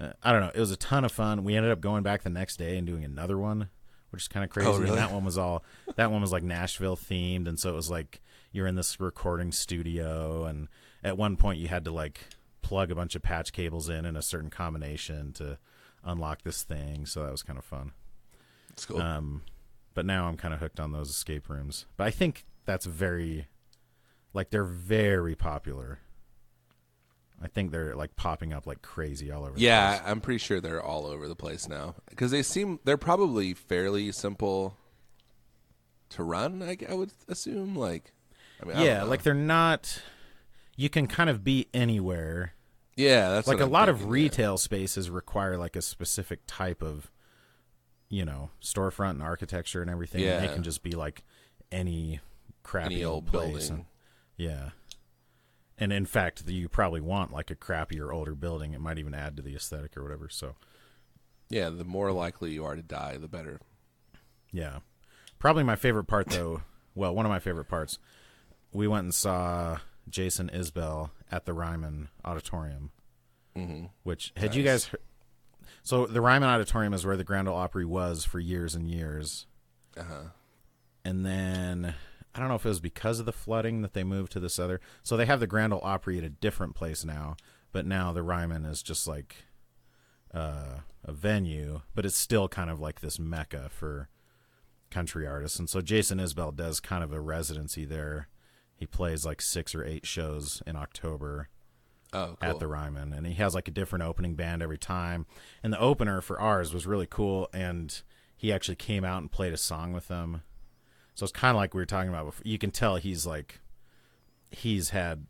I don't know. It was a ton of fun. We ended up going back the next day and doing another one, which is kind of crazy. Oh, really? And that one was like Nashville themed, and so it was like you're in this recording studio, and at one point you had to like plug a bunch of patch cables in a certain combination to unlock this thing, so that was kind of fun. That's cool. But now I'm kind of hooked on those escape rooms. But I think that's they're very popular. I think they're like popping up like crazy all over the place. Yeah, I'm pretty sure they're all over the place now, because they're probably fairly simple to run, I would assume. Like, I mean, yeah, like they're not, you can kind of be anywhere. Yeah, that's like what a I'm lot thinking, of retail spaces require like a specific type of, storefront and architecture and everything. Yeah. And they can just be like any crappy old place. building. Yeah. And in fact, you probably want like a crappier, older building. It might even add to the aesthetic or whatever. So, yeah, the more likely you are to die, the better. Yeah. Probably my favorite part, though. Well, one of my favorite parts. We went and saw Jason Isbell at the Ryman Auditorium. Mm-hmm. Which, had you guys heard? So, the Ryman Auditorium is where the Grand Ole Opry was for years and years. Uh-huh. And then, I don't know if it was because of the flooding that they moved to this other. So, they have the Grand Ole Opry at a different place now. But now the Ryman is just like a venue, but it's still kind of like this mecca for country artists. And so Jason Isbell does kind of a residency there. He plays like 6 or 8 shows in October at the Ryman, and he has like a different opening band every time. And the opener for ours was really cool, and he actually came out and played a song with them. So it's kind of like we were talking about before. You can tell he's had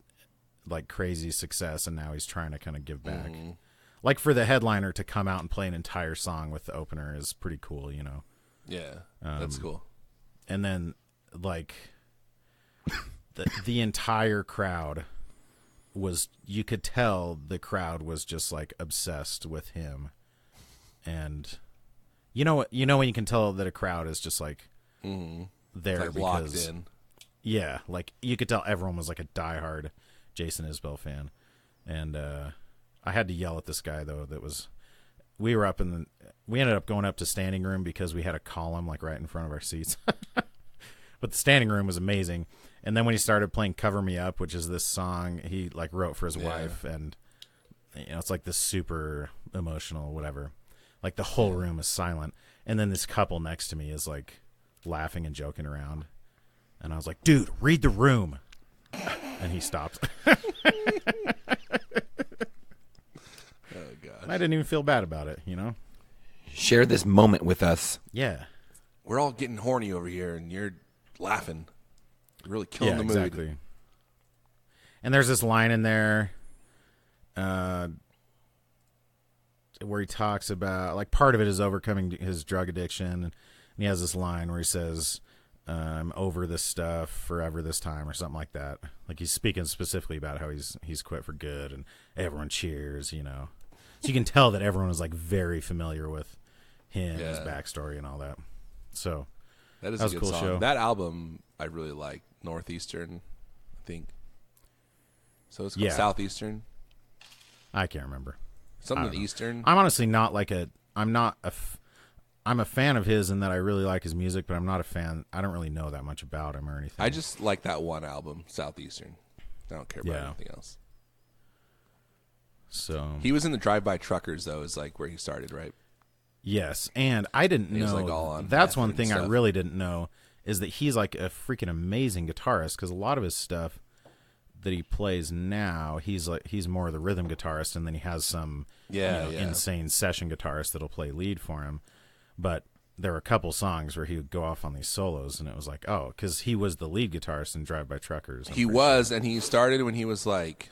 like crazy success, and now he's trying to kind of give back. Mm-hmm. Like for the headliner to come out and play an entire song with the opener is pretty cool, you know? Yeah, that's cool. And then like the entire crowd you could tell the crowd was just like obsessed with him. And you know when you can tell that a crowd is just like there like because locked in. Yeah, like you could tell everyone was like a diehard Jason Isbell fan. And I had to yell at this guy though. We ended up going up to standing room because we had a column like right in front of our seats. But the standing room was amazing. And then when he started playing Cover Me Up, which is this song he like wrote for his wife, and you know, it's like this super emotional whatever. Like the whole room is silent. And then this couple next to me is like laughing and joking around. And I was like, dude, read the room. And he stopped. Oh god. I didn't even feel bad about it, you know? Share this moment with us. Yeah. We're all getting horny over here, and you're laughing. You're really killing the mood. Exactly. And there's this line in there where he talks about, like, part of it is overcoming his drug addiction. And he has this line where he says, I'm over this stuff forever this time, or something like that. Like, he's speaking specifically about how he's quit for good, and everyone cheers, you know. So you can tell that everyone is, like, very familiar with him, his backstory, and all that. So that was a good cool song. show. That album I really like. Northeastern, I think. So it's called Southeastern. I can't remember. Something Eastern. I'm honestly not like I'm a fan of his in that I really like his music, but I'm not a fan. I don't really know that much about him or anything. I just like that one album, Southeastern. I don't care about anything else. So he was in the Drive-By Truckers, though, is like where he started, right? Yes, and I didn't know. Like all on that's one thing I really didn't know is that he's like a freaking amazing guitarist, because a lot of his stuff that he plays now, he's more of the rhythm guitarist, and then he has some insane session guitarist that'll play lead for him. But there were a couple songs where he would go off on these solos, and it was like, oh, because he was the lead guitarist in Drive-By Truckers. He was, and he started when he was like,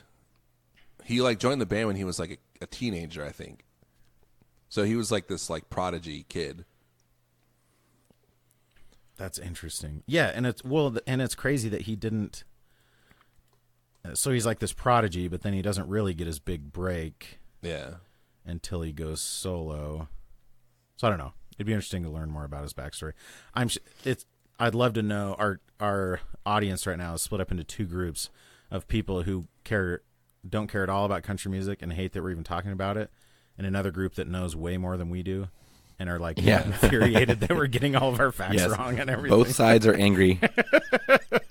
he like joined the band when he was like a teenager, I think. So he was like this like prodigy kid. That's interesting. Yeah, and it's crazy that he didn't. So he's like this prodigy, but then he doesn't really get his big break. Yeah. Until he goes solo. So I don't know. It'd be interesting to learn more about his backstory. I'd love to know. Our audience right now is split up into two groups of people who don't care at all about country music and hate that we're even talking about it, and another group that knows way more than we do and are like infuriated that we're getting all of our facts wrong and everything. Both sides are angry.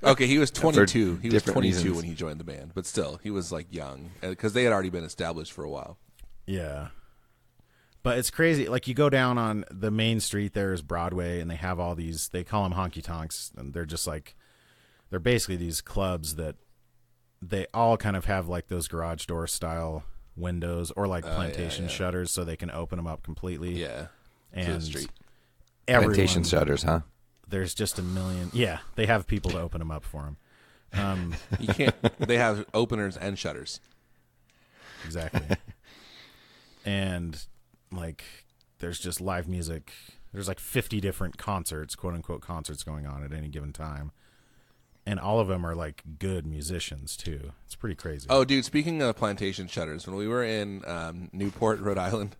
Okay, he was 22. He was 22 reasons. When he joined the band, but still, he was like young because they had already been established for a while. Yeah. But it's crazy. Like, you go down on the main street, there is Broadway, and they have all these, they call them honky tonks, and they're just like, they're basically these clubs that they all kind of have like those garage door style windows or like plantation shutters, so they can open them up completely. Yeah. And plantation shutters, huh? There's just a million. Yeah, they have people to open them up for them. You can't. They have openers and shutters. Exactly. And like, there's just live music. There's like 50 different concerts, quote unquote concerts, going on at any given time, and all of them are like good musicians too. It's pretty crazy. Oh, dude! Speaking of plantation shutters, when we were in Newport, Rhode Island.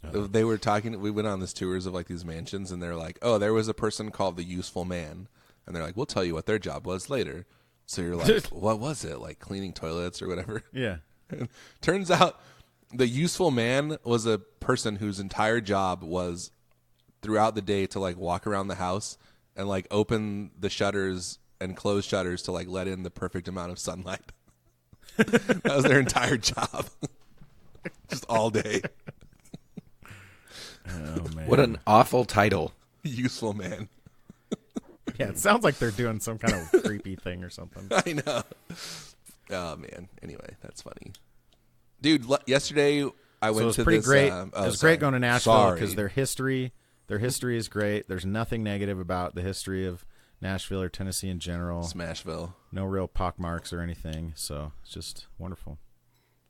They were talking. We went on this tours of like these mansions, and they're like, "Oh, there was a person called the Useful Man," and they're like, "We'll tell you what their job was later." So you're like, "What was it? Like cleaning toilets or whatever?" Yeah. And turns out, the Useful Man was a person whose entire job was throughout the day to like walk around the house and like open the shutters and close shutters to like let in the perfect amount of sunlight. That was their entire job, just all day. Oh man, What an awful title. Useful man. Yeah, it sounds like they're doing some kind of creepy thing or something. I know. Oh man. Anyway, that's funny, dude. Yesterday I went So it was to pretty this. great. Oh, it was sorry. great going to Nashville because Sorry. their history is great. There's nothing negative about the history of Nashville or Tennessee in general. Smashville. No real pockmarks or anything. So it's just wonderful.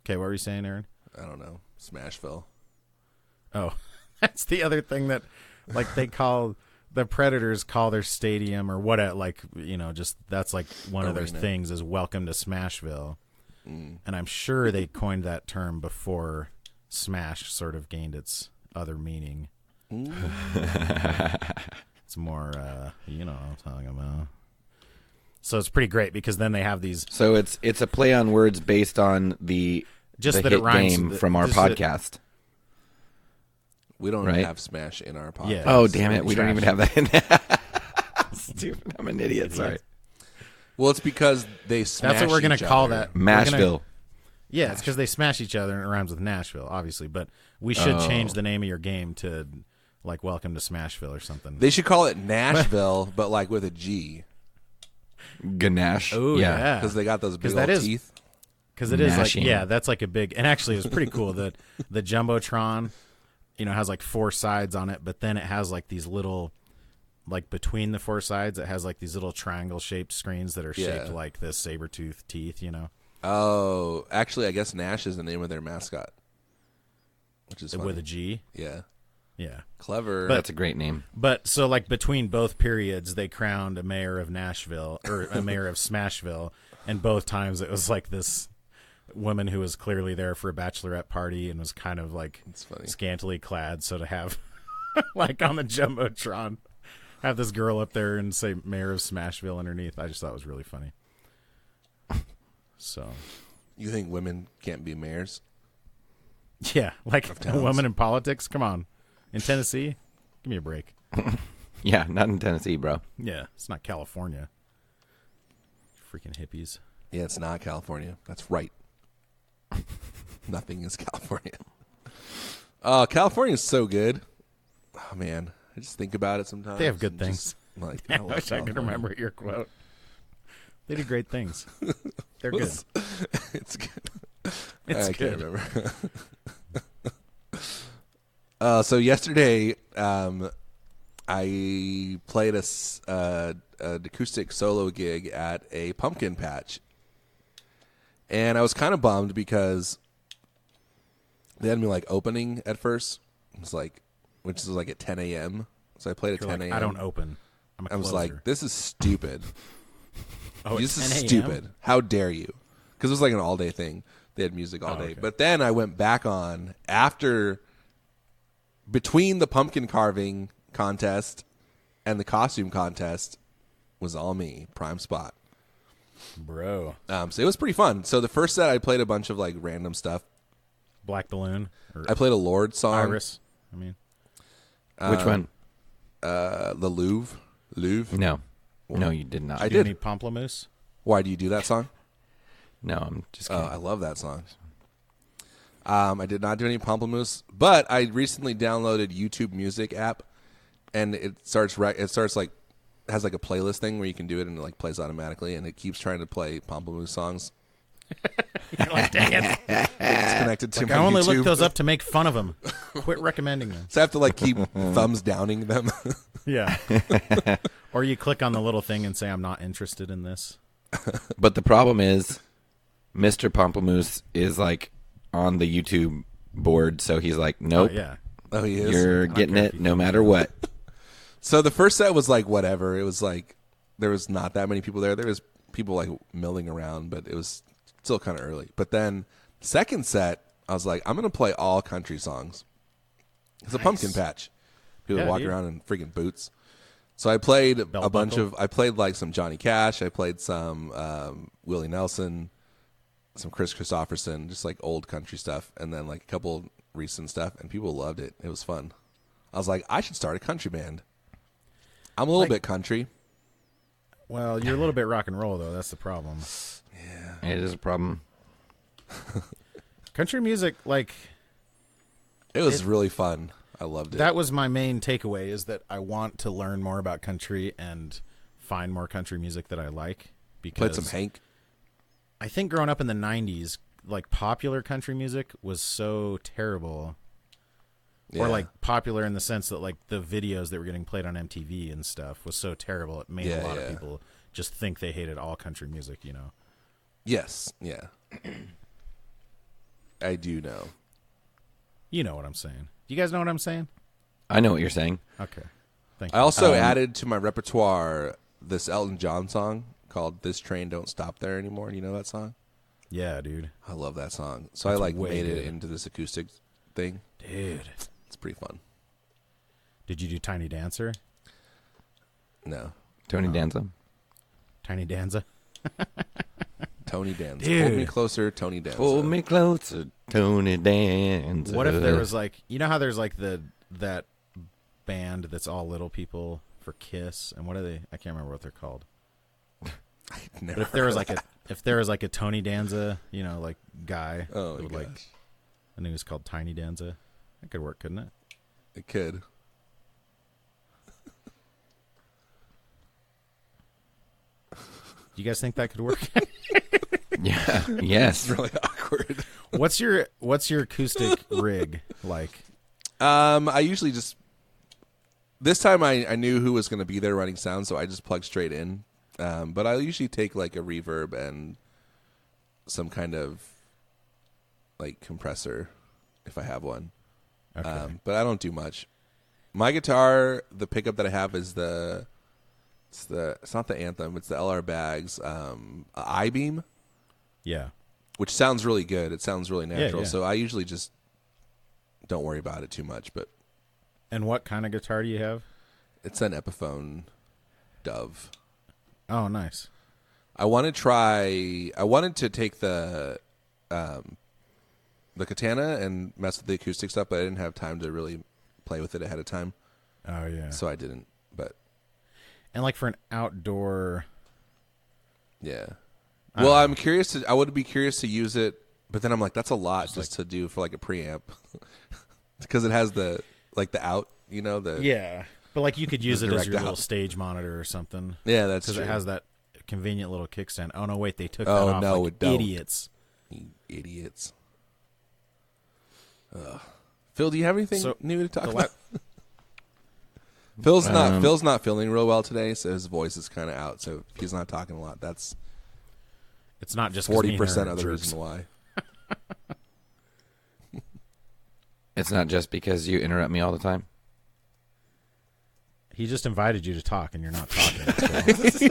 Okay, what were you saying, Aaron? I don't know. Smashville. Oh, that's the other thing that, like, they call the Predators call their stadium or what? Just that's like one of their Arena. things is "Welcome to Smashville," and I'm sure they coined that term before Smash sort of gained its other meaning. It's more, you know what I'm talking about. So it's pretty great because then they have these. So it's a play on words based on the Just the that it hit rhymes game with from our just that- podcast. We don't Right. have Smash in our podcast. Yeah. Oh, damn it. We don't Trash. even have that in there. Stupid. I'm an idiot. Sorry. Well, it's because they smash. That's what we're gonna each call other. that. We're gonna- Mashville. Yeah, it's because they smash each other and it rhymes with Nashville, obviously. But we should change the name of your game to like "Welcome to Smashville" or something. They should call it Nashville, but like with a G, Ganache. Oh yeah, because they got those big 'Cause old that is- teeth. because it is like Mashing. that's like a big. And actually, it was pretty cool that the jumbotron, has like 4 sides on it, but then it has like these little, like between the 4 sides, it has like these little triangle shaped screens that are shaped Yeah. like the saber tooth teeth. Oh, actually, I guess Nash is the name of their mascot, which is funny. With a G. Yeah, Yeah. clever. That's a great name. But so like between both periods, they crowned a mayor of Nashville or a mayor of Smashville, and both times it was like this woman who was clearly there for a bachelorette party and was kind of like That's funny. scantily clad. So to have like on the jumbotron, have this girl up there and say mayor of Smashville underneath, I just thought it was really funny. So You think women can't be mayors? yeah, like a towns. woman in politics. Come on, in Tennessee, give me a break. Yeah, not in Tennessee, bro. Yeah, it's not California. Freaking hippies. Yeah, it's not California. That's right. Nothing is California. California is so good. Oh man, I just think about it sometimes. They have good and things. just, like, I love wish I could California. remember your quote. They do great things. They're good. It's good. It's I good. can't remember. So yesterday, I played an acoustic solo gig at a pumpkin patch, and I was kind of bummed because they had me like opening at first. It was like, which is like at 10 a.m. So I played at You're 10 like, a.m. I don't open. I'm a I was closer. like, this is stupid. Oh, This it's is 10 a.m.? stupid. How dare you? Because it was like an all day thing. They had music all day. okay. But then I went back on between the pumpkin carving contest and the costume contest was all me, prime spot. Bro. So it was pretty fun. So the first set I played a bunch of like random stuff. Black Balloon. Or I played a Lord song. Iris. I mean, Which one? The Louvre. No. No, you did not. I do you did. need Pomplamoose? Why do you do that song? No, I'm just Oh, kidding. I love that song. I did not do any Pomplamoose, but I recently downloaded YouTube Music app, and it starts like has like a playlist thing where you can do it and it like plays automatically, and it keeps trying to play Pomplamoose songs. You're like, dang it. It's connected to Like, my I only YouTube. looked those up to make fun of them. Quit recommending them. So I have to like keep thumbs downing them. Yeah. Or you click on the little thing and say, I'm not interested in this. But the problem is, Mr. Pomplamoose is like on the YouTube board, so he's like, nope, Oh, yeah. Oh, he is. you're getting care it no matter what. So the first set was like whatever. It was like there was not that many people there. There was people like milling around, but it was still kind of early. But then second set, I was like, I'm gonna play all country songs. It's a pumpkin patch. People Yeah, walk dude. around in freaking boots. So I played Belt a bunch buckle. I played like some Johnny Cash. I played some Willie Nelson, some Chris Christopherson, just like old country stuff, and then like a couple recent stuff, and people loved it. It was fun. I was like, I should start a country band. I'm a little bit country. Well, you're a little bit rock and roll, though. That's the problem. It is a problem. Country music, like, It was really fun. I loved it. That was my main takeaway, is that I want to learn more about country and find more country music that I like. Because played some Hank. I think growing up in the 90s, like popular country music was so terrible. Yeah. Or like popular in the sense that like the videos that were getting played on MTV and stuff was so terrible it made a lot of people just think they hated all country music, you know. Yes, yeah. I do know. You know what I'm saying. You guys know what I'm saying? I know what you're saying. Okay. Thank you. I also added to my repertoire this Elton John song called "This Train Don't Stop There Anymore." You know that song? Yeah, dude. I love that song. So That's I like way made it good. into this acoustic thing. Dude. It's pretty fun. Did you do Tiny Dancer? No. Tony Danza. Tiny Danza? Tony Danza. Dude. Hold me closer, Tony Danza. Hold me closer, Tony Danza. What if there was like, you know how there's like that band that's all little people for Kiss, and what are they? I can't remember what they're called. Never But if there was like a Tony Danza, you know, like guy, Oh, that would my like, gosh. I think it was called Tiny Danza. That could work, couldn't it? It could. Do you guys think that could work? Yeah. Yes. It's really awkward. What's your acoustic rig like? I usually just... This time I knew who was going to be there running sound, so I just plugged straight in. But I usually take like a reverb and some kind of like compressor if I have one. Okay. But I don't do much. My guitar, the pickup that I have is it's not the Anthem, it's the LR Bags I-Beam, Yeah. which sounds really good. It sounds really natural. yeah. So I usually just don't worry about it too much, but And what kind of guitar do you have? it's an Epiphone Dove. Oh, nice. I wanted to take the Katana and mess with the acoustic stuff, but I didn't have time to really play with it ahead of time. Oh, yeah. So I didn't, but And like for an outdoor, yeah. Well, I would be curious to use it, but then I'm like, that's a lot just to do for like a preamp. Because it has the out, you know, yeah. But like you could use it as direct your little out. stage monitor or something. Yeah, that's Because true. it has that convenient little kickstand. Oh no, wait, they took that Oh, off no, like it don't. idiots. You idiots. Phil, do you have anything new to talk about? Phil's not feeling real well today, so his voice is kind of out. So if he's not talking a lot, that's It's not just 40% of the reason why. It's not just because you interrupt me all the time. He just invited you to talk, and you're not talking. So.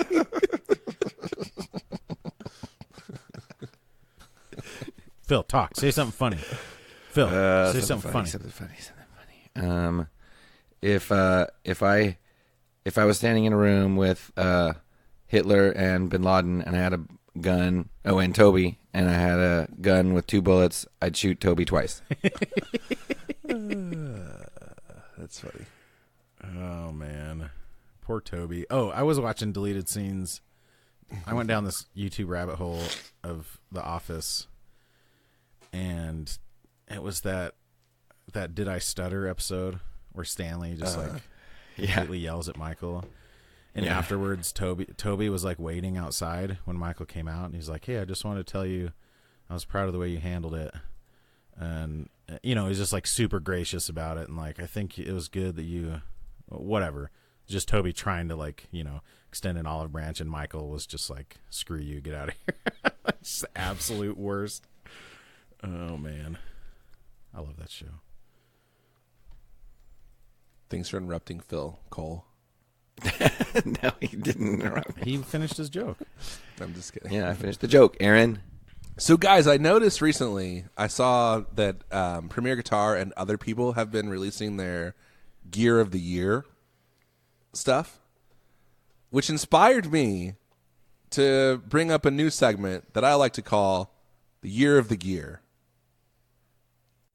Phil, talk. Say something funny. Phil, say something funny. Something funny. If I was standing in a room with Hitler and Bin Laden, and I had a gun, and Toby, and I had a gun with 2 bullets, I'd shoot Toby twice. That's funny. Oh, man. Poor Toby. Oh, I was watching deleted scenes. I went down this YouTube rabbit hole of The Office, and it was that Did I Stutter episode where Stanley just completely yells at Michael. And afterwards, Toby was like waiting outside when Michael came out, and he's like, "Hey, I just wanted to tell you I was proud of the way you handled it." And you know, he's just like super gracious about it, and like, I think it was good that you whatever. Just Toby trying to like, you know, extend an olive branch, and Michael was just like, "Screw you, get out of here." It's the absolute worst. Oh man. I love that show. Thanks for interrupting Phil Cole. No, he didn't interrupt me. He finished his joke. I'm just kidding. Yeah, I finished the joke, Aaron. So, guys, I noticed recently, I saw that Premier Guitar and other people have been releasing their Gear of the Year stuff, which inspired me to bring up a new segment that I like to call the Year of the Gear.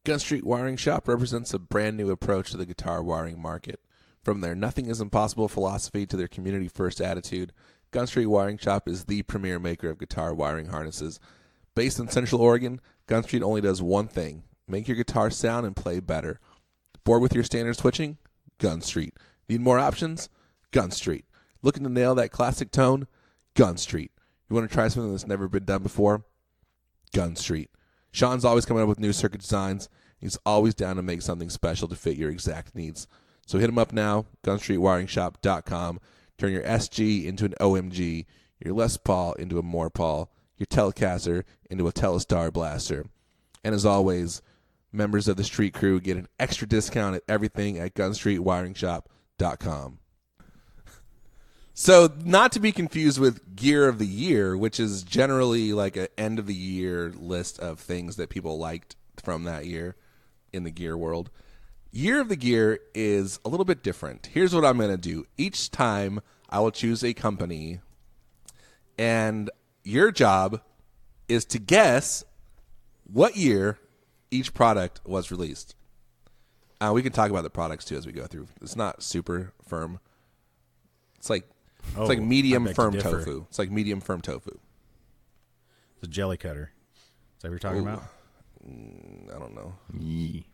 Gun Street Wiring Shop represents a brand new approach to the guitar wiring market. From their nothing is impossible philosophy to their community first attitude, Gun Street Wiring Shop is the premier maker of guitar wiring harnesses. Based in Central Oregon, Gun Street only does one thing: make your guitar sound and play better. Bored with your standard switching? Gun Street. Need more options? Gun Street. Looking to nail that classic tone? Gun Street. You want to try something that's never been done before? Gun Street. Sean's always coming up with new circuit designs. He's always down to make something special to fit your exact needs. So hit him up now, gunstreetwiringshop.com. Turn your SG into an OMG, your Les Paul into a Morpaul, your Telecaster into a Telestar Blaster. And as always, members of the street crew get an extra discount at everything at gunstreetwiringshop.com. So not to be confused with Gear of the Year, which is generally like an end of the year list of things that people liked from that year in the gear world. Year of the Gear is a little bit different. Here's what I'm going to do. Each time I will choose a company, and your job is to guess what year each product was released. We can talk about the products too as we go through. It's not super firm. It's like medium firm tofu. It's like medium firm tofu. The jelly cutter. Is that what you're talking about? I don't know. Yee.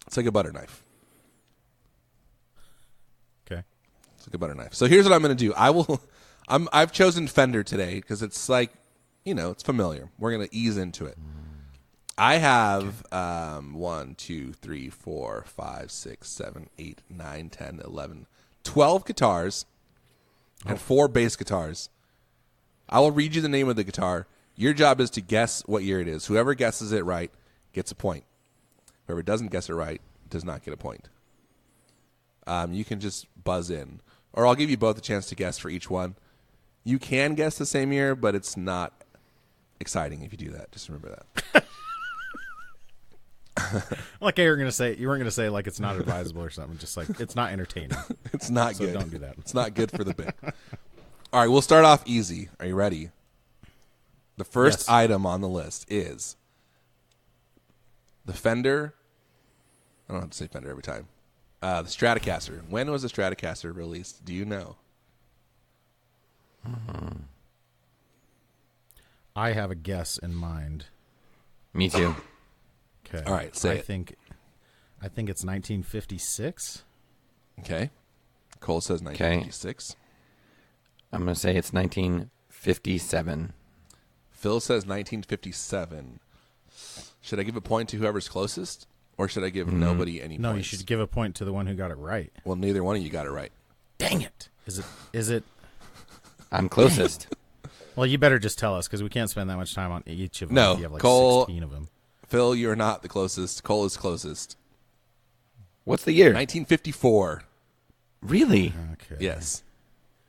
It's like a butter knife. Okay. It's like a butter knife. So here's what I'm going to do. I've chosen Fender today because it's like, it's familiar. We're going to ease into it. I have 1, 2, 3, 4, 5, 6, 7, 8, 9, 10, 11, 12 guitars and 4 bass guitars. I will read you the name of the guitar. Your job is to guess what year it is. Whoever guesses it right gets a point. Whoever doesn't guess it right does not get a point. You can just buzz in. Or I'll give you both a chance to guess for each one. You can guess the same year, but it's not exciting if you do that. Just remember that. Like you weren't gonna say like it's not advisable or something. Just like it's not entertaining. It's not So good. don't do that. It's not good for the bit. All right, we'll start off easy. Are you ready? The first item on the list is the Fender. I don't have to say Fender every time. The Stratocaster. When was the Stratocaster released? Do you know? I have a guess in mind. Me too. Okay. All right, say I it. think it's 1956. Okay. Cole says 1956. I'm going to say it's 1957. Phil says 1957. Should I give a point to whoever's closest, or should I give nobody any points? No, you should give a point to the one who got it right. Well, neither one of you got it right. Dang it! Is it? I'm closest. Well, you better just tell us because we can't spend that much time on each of them. No, if you have like Cole, 16 of them. Phil, you're not the closest. Cole is closest. What's the year? 1954. Really? Okay. Yes.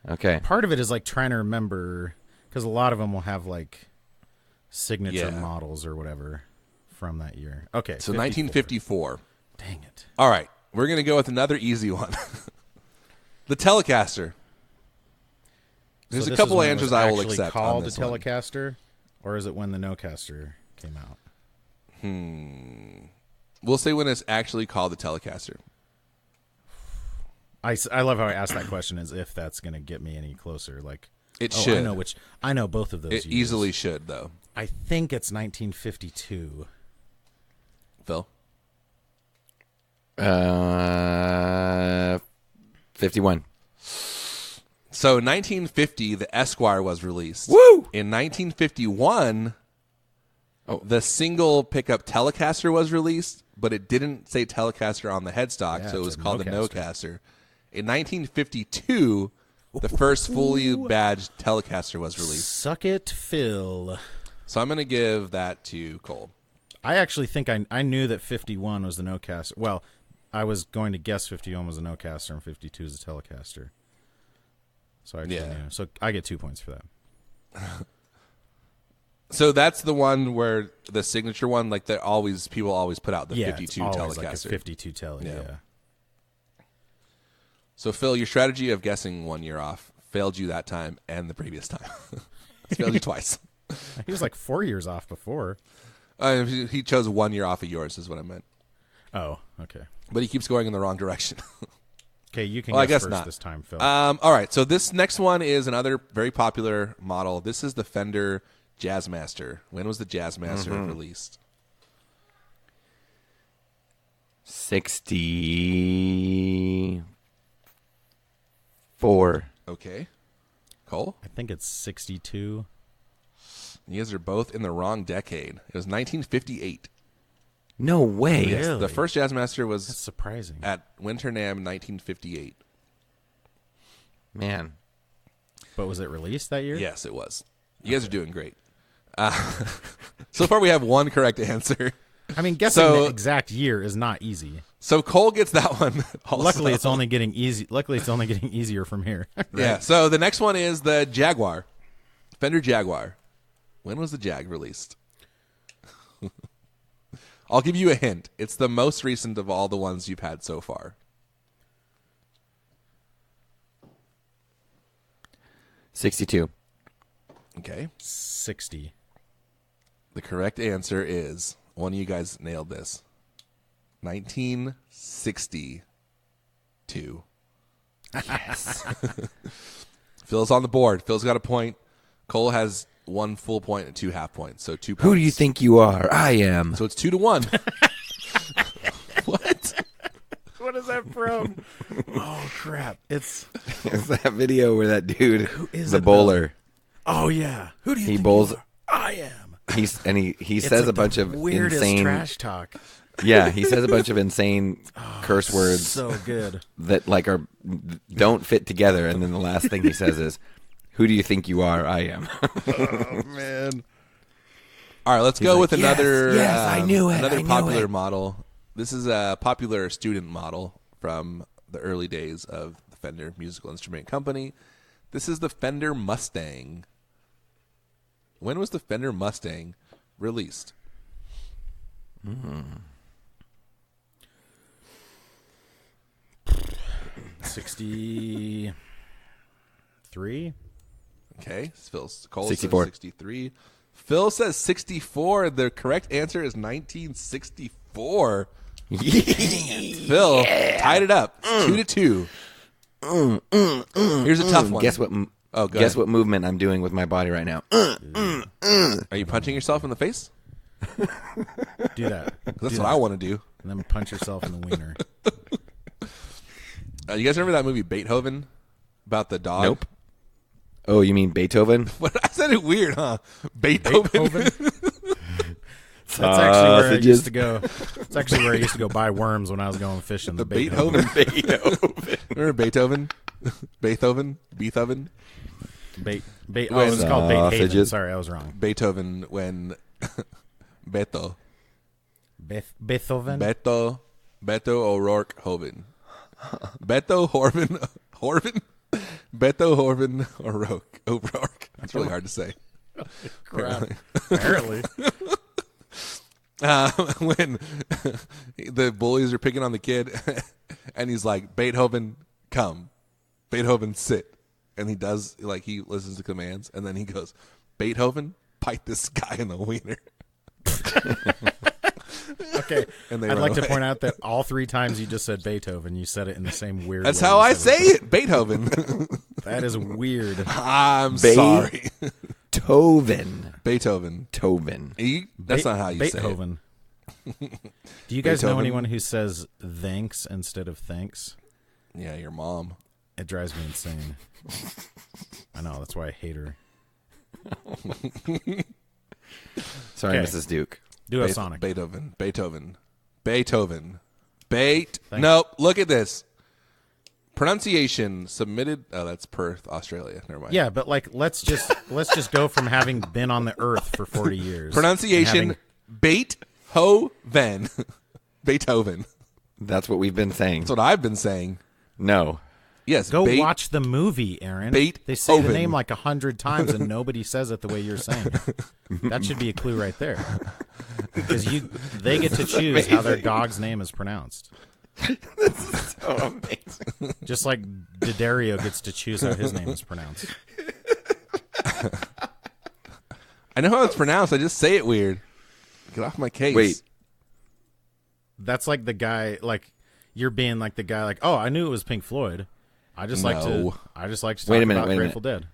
Okay. Part of it is like trying to remember because a lot of them will have like signature models or whatever from that year. Okay. So 54. 1954. Dang it. All right. We're going to go with another easy one. The Telecaster. There's a couple answers I will accept. Called on the this one. Telecaster, or is it when the Nocaster came out? We'll say when it's actually called the Telecaster. I love how I asked that question as if that's going to get me any closer. Like It should. I know both of those. It years. easily should, though. I think it's 1952. Phil? 51. So 1950, the Esquire was released. Woo! In 1951, the single pickup Telecaster was released, but it didn't say Telecaster on the headstock, so it was called the Nocaster. In 1952, the first fully badged Telecaster was released. Suck it, Phil. So I'm going to give that to Cole. I actually think I knew that 51 was the Nocaster. Well, I was going to guess 51 was a Nocaster and 52 is a Telecaster. So I actually knew. So I get 2 points for that. So that's the one where the signature one, like people always put out the 52 it's always Telecaster. like a 52 Tele. Yeah. So Phil, your strategy of guessing 1 year off failed you that time and the previous time. It's failed you twice. He was like 4 years off before. He chose 1 year off of yours, is what I meant. Oh, okay. But he keeps going in the wrong direction. Okay, you can I guess guess first not. this time, Phil. All right, so this next one is another very popular model. This is the Fender Jazzmaster. When was the Jazzmaster released? 64. Okay. Cole? I think it's 62. You guys are both in the wrong decade. It was 1958. No way. Yes, Really? the first Jazzmaster was That's surprising. at Winter NAMM 1958. Man. But was it released that year? Yes, it was. You guys are doing great. So far, we have one correct answer. I mean, guessing the exact year is not easy. So Cole gets that one. Also. Luckily, it's only getting easy. Luckily, it's only getting easier from here. Right? Yeah. So the next one is the Jaguar, Fender Jaguar. When was the Jag released? I'll give you a hint. It's the most recent of all the ones you've had so far. 62. Okay. 60. The correct answer is, one of you guys nailed this, 1962. Yes. Phil's on the board. Phil's got a point. Cole has 1 full point and 2 half points. So 2 points. Who do you think you are? I am. So it's 2-1. What? What is that from? Oh crap! It's that video where that dude, Who is the it bowler, oh yeah. Who do you he think bowls. you are? I am. He It's says like a bunch the of weirdest insane trash talk. Yeah, he says a bunch of insane curse words So good. that like don't fit together, and then the last thing he says is, "Who do you think you are? I am." Oh man! All right, let's go with another. yes, I knew it. Another I knew popular it. model. This is a popular student model from the early days of the Fender Musical Instrument Company. This is the Fender Mustang. When was the Fender Mustang released? 63. Okay, Cole 64. says 63. Phil says 64. The correct answer is 1964. Phil tied it up. It's 2-2. Here's a tough one. Guess what? Go Guess ahead. what movement I'm doing with my body right now? Are you punching yourself in the face? Do that. That's what I want to do. And then punch yourself in the wiener. You guys remember that movie Beethoven about the dog? Nope. Oh, you mean Beethoven? What? I said it weird, huh? Beethoven. That's actually where I used to go. It's actually where I used to go buy worms when I was going fishing. The Beethoven. Beethoven. Remember Beethoven? Beethoven. Oh, it's called Beethoven. Sausages. Sorry, I was wrong. Beethoven when Beto Beethoven. Beto O'Rourke Hoven. Beto Horven. Beto Horven O'Rourke. That's really hard to say. Crap. Apparently. When the bullies are picking on the kid, and he's like, Beethoven, come. Beethoven, sit. And he does, like, he listens to commands, and then he goes, Beethoven, bite this guy in the wiener. Okay. And I'd like to point out that all 3 times you just said Beethoven, you said it in the same weird That's way. how you I said say it. Beethoven. That is weird. I'm sorry. Beethoven. Beethoven. That's not how you say it. Beethoven. Do you guys know Beethoven. anyone who says thanks instead of thanks? Yeah, your mom. It drives me insane. I know, that's why I hate her. Sorry, Okay. Mrs. Duke. Do a Sonic. Beethoven. Thank Nope. Look at this. Pronunciation submitted. Oh, that's Perth, Australia. Never mind. Yeah, but like let's just go from having been on the earth for 40 years. Pronunciation Beethoven. Beethoven. That's what we've been saying. That's what I've been saying. No. Yes. Go watch the movie, Aaron. They say the name like 100 times and nobody says it the way you're saying it. That should be a clue right there. Because they get to choose how their dog's name is pronounced. So amazing. Just like D'Addario gets to choose how his name is pronounced. I know how it's pronounced. I just say it weird. Get off my case. Wait. That's like the guy, like you're being like the guy, like, oh, I knew it was Pink Floyd. I just like to talk about Grateful Dead.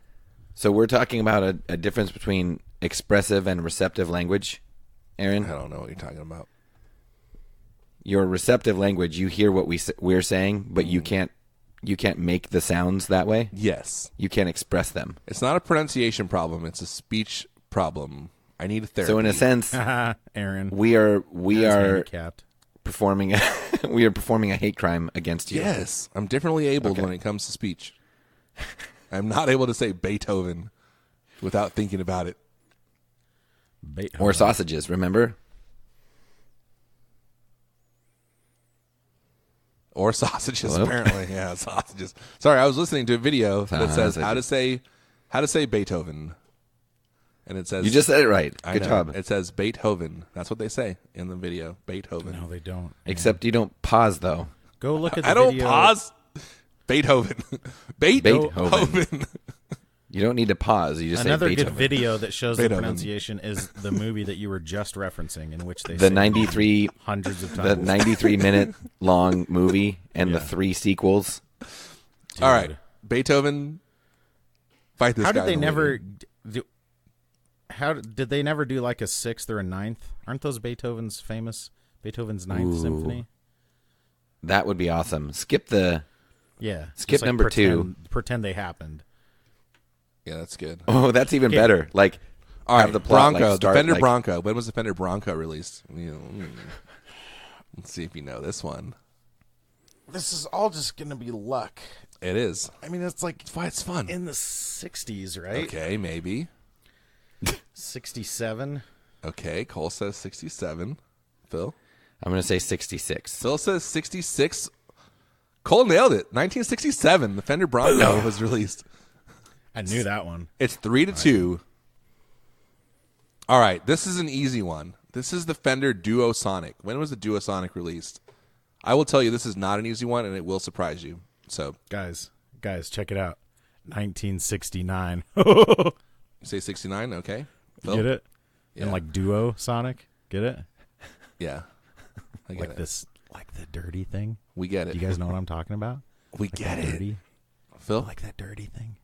So we're talking about a difference between expressive and receptive language, Aaron? I don't know what you're talking about. your receptive language, you hear what we're saying, but you can't make the sounds that way. Yes. You can't express them. It's not a pronunciation problem. It's a speech problem. I need a therapy. So in a sense, Aaron, we are handicapped. performing a hate crime against you. Yes. I'm differently abled Okay. when it comes to speech. I'm not able to say Beethoven without thinking about it. Or sausages, remember? Or sausages, Hello? apparently. Yeah, sausages. Sorry, I was listening to a video that says how to say Beethoven. And it says You just said it right. I Good know. job. It says Beethoven. That's what they say in the video. Beethoven. No, they don't. Except you don't pause though. Go look at the I don't video. pause. Beethoven. Beethoven. You don't need to pause. You just Another say good Beethoven. video that shows Beethoven. the pronunciation is the movie that you were just referencing, in which they The say 93 hundreds of the times. 93-minute long movie and the Yeah. 3 sequels. Dude. All right. Beethoven. Fight this How guy. did they in the never ring. do? How did they never do like a 6th or a 9th? Aren't those Beethoven's famous Beethoven's 9th Ooh. symphony? That would be awesome. Skip the Yeah. Skip just, number pretend, 2. Pretend they happened. Yeah, that's good. Oh, that's even better. Like All have right, the plot, Bronco, like, start, the Fender like- Bronco. When was the Fender Bronco released? Let's see if you know this one. This is all just going to be luck. It is. I mean, it's like That's why it's fun. in the 60s, right? Okay, maybe. 67. Okay, Cole says 67. Phil? I'm going to say 66. Phil says 66. Cole nailed it. 1967, the Fender Bronco was released. I knew that one. It's 3-2. All right, this is an easy one. This is the Fender Duosonic. When was the Duosonic released? I will tell you this is not an easy one, and it will surprise you. So, Guys, check it out. 1969. you say 69? Okay. Phil? Get it? Yeah. And like duo Sonic. Get it? Yeah. I get Like it. this, like the dirty thing. We get it. You guys know what I'm talking about? We Like get that it. dirty, Phil? like that dirty thing.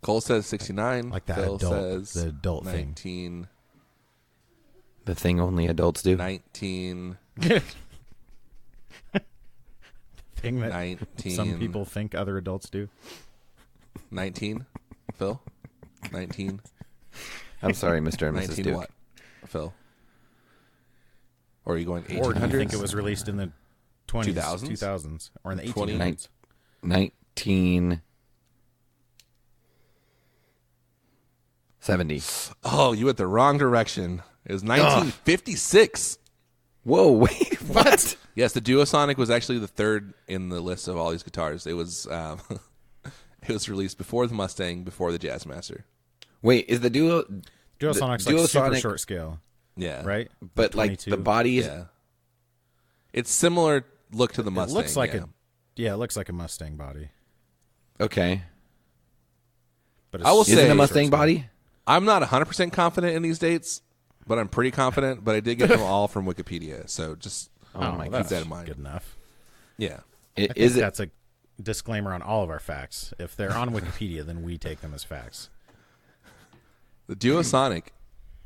Cole says 69. Like that Phil adult, says the adult thing. 19. The thing only adults do. 19. Thing that 19. some people think other adults do. 19. Phil? 19. I'm sorry, Mr. and Mrs. 19 Duke. what? Phil? Or are you going 1800s? Or do you think it was released in the 20s, 2000s? 2000s, or in the 20? 1800s? 1970. Oh, you went the wrong direction. It was 1956. Whoa, wait, what? Yes, the Duosonic was actually the third in the list of all these guitars. It was it was released before the Mustang, before the Jazzmaster. Wait, is the Duo... Duosonic's the like super Duosonic- short scale, Yeah. right? But like 22. the body is... Yeah. It's similar look to the It Mustang. looks like yeah. it looks like a Mustang body. Okay. But I will Is it say- a Mustang body? I'm not 100% confident in these dates, but I'm pretty confident. But I did get them all from Wikipedia, so just Oh my keep god, that in mind. good enough. Yeah. I think Is it... that's a disclaimer on all of our facts. If they're on Wikipedia, then we take them as facts. The Duosonic.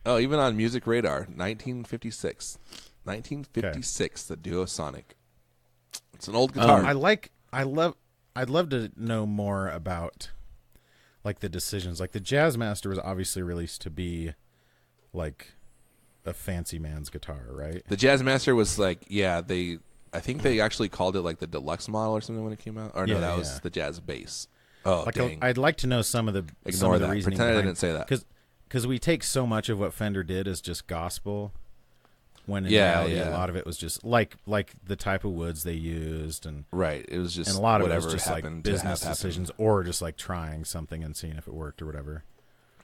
Oh, even on Music Radar, 1956. 1956, the Duosonic. It's an old guitar. I'd love to know more about like the decisions. Like the Jazzmaster was obviously released to be like a fancy man's guitar, right? The Jazzmaster was like, I think they actually called it like the deluxe model or something when it came out. Or no, Yeah, that was yeah. the Jazz Bass. Oh, Like dang. I'd like to know some of the Ignore that. reasoning Pretend I behind- didn't say that. Because we take so much of what Fender did as just gospel, when in Yeah, reality yeah. a lot of it was just like the type of woods they used, and Right. It was just a lot of it whatever was just like happened to business have happen. decisions, or just like trying something and seeing if it worked or whatever.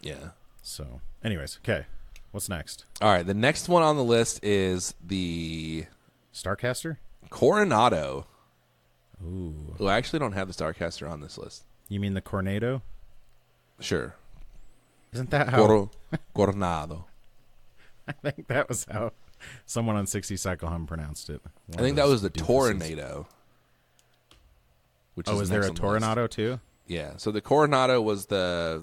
Yeah. So, anyways, okay, what's next? All right. The next one on the list is the Starcaster? Coronado. Ooh, Oh, I actually don't have the Starcaster on this list. you mean the Cornado? Sure. Isn't that how? Coronado. I think that was how someone on 60 Cycle Hum pronounced it. I think that was the Doofuses. Tornado. Which Oh, is there next a on the list. Toronado too? Yeah. So the Coronado was the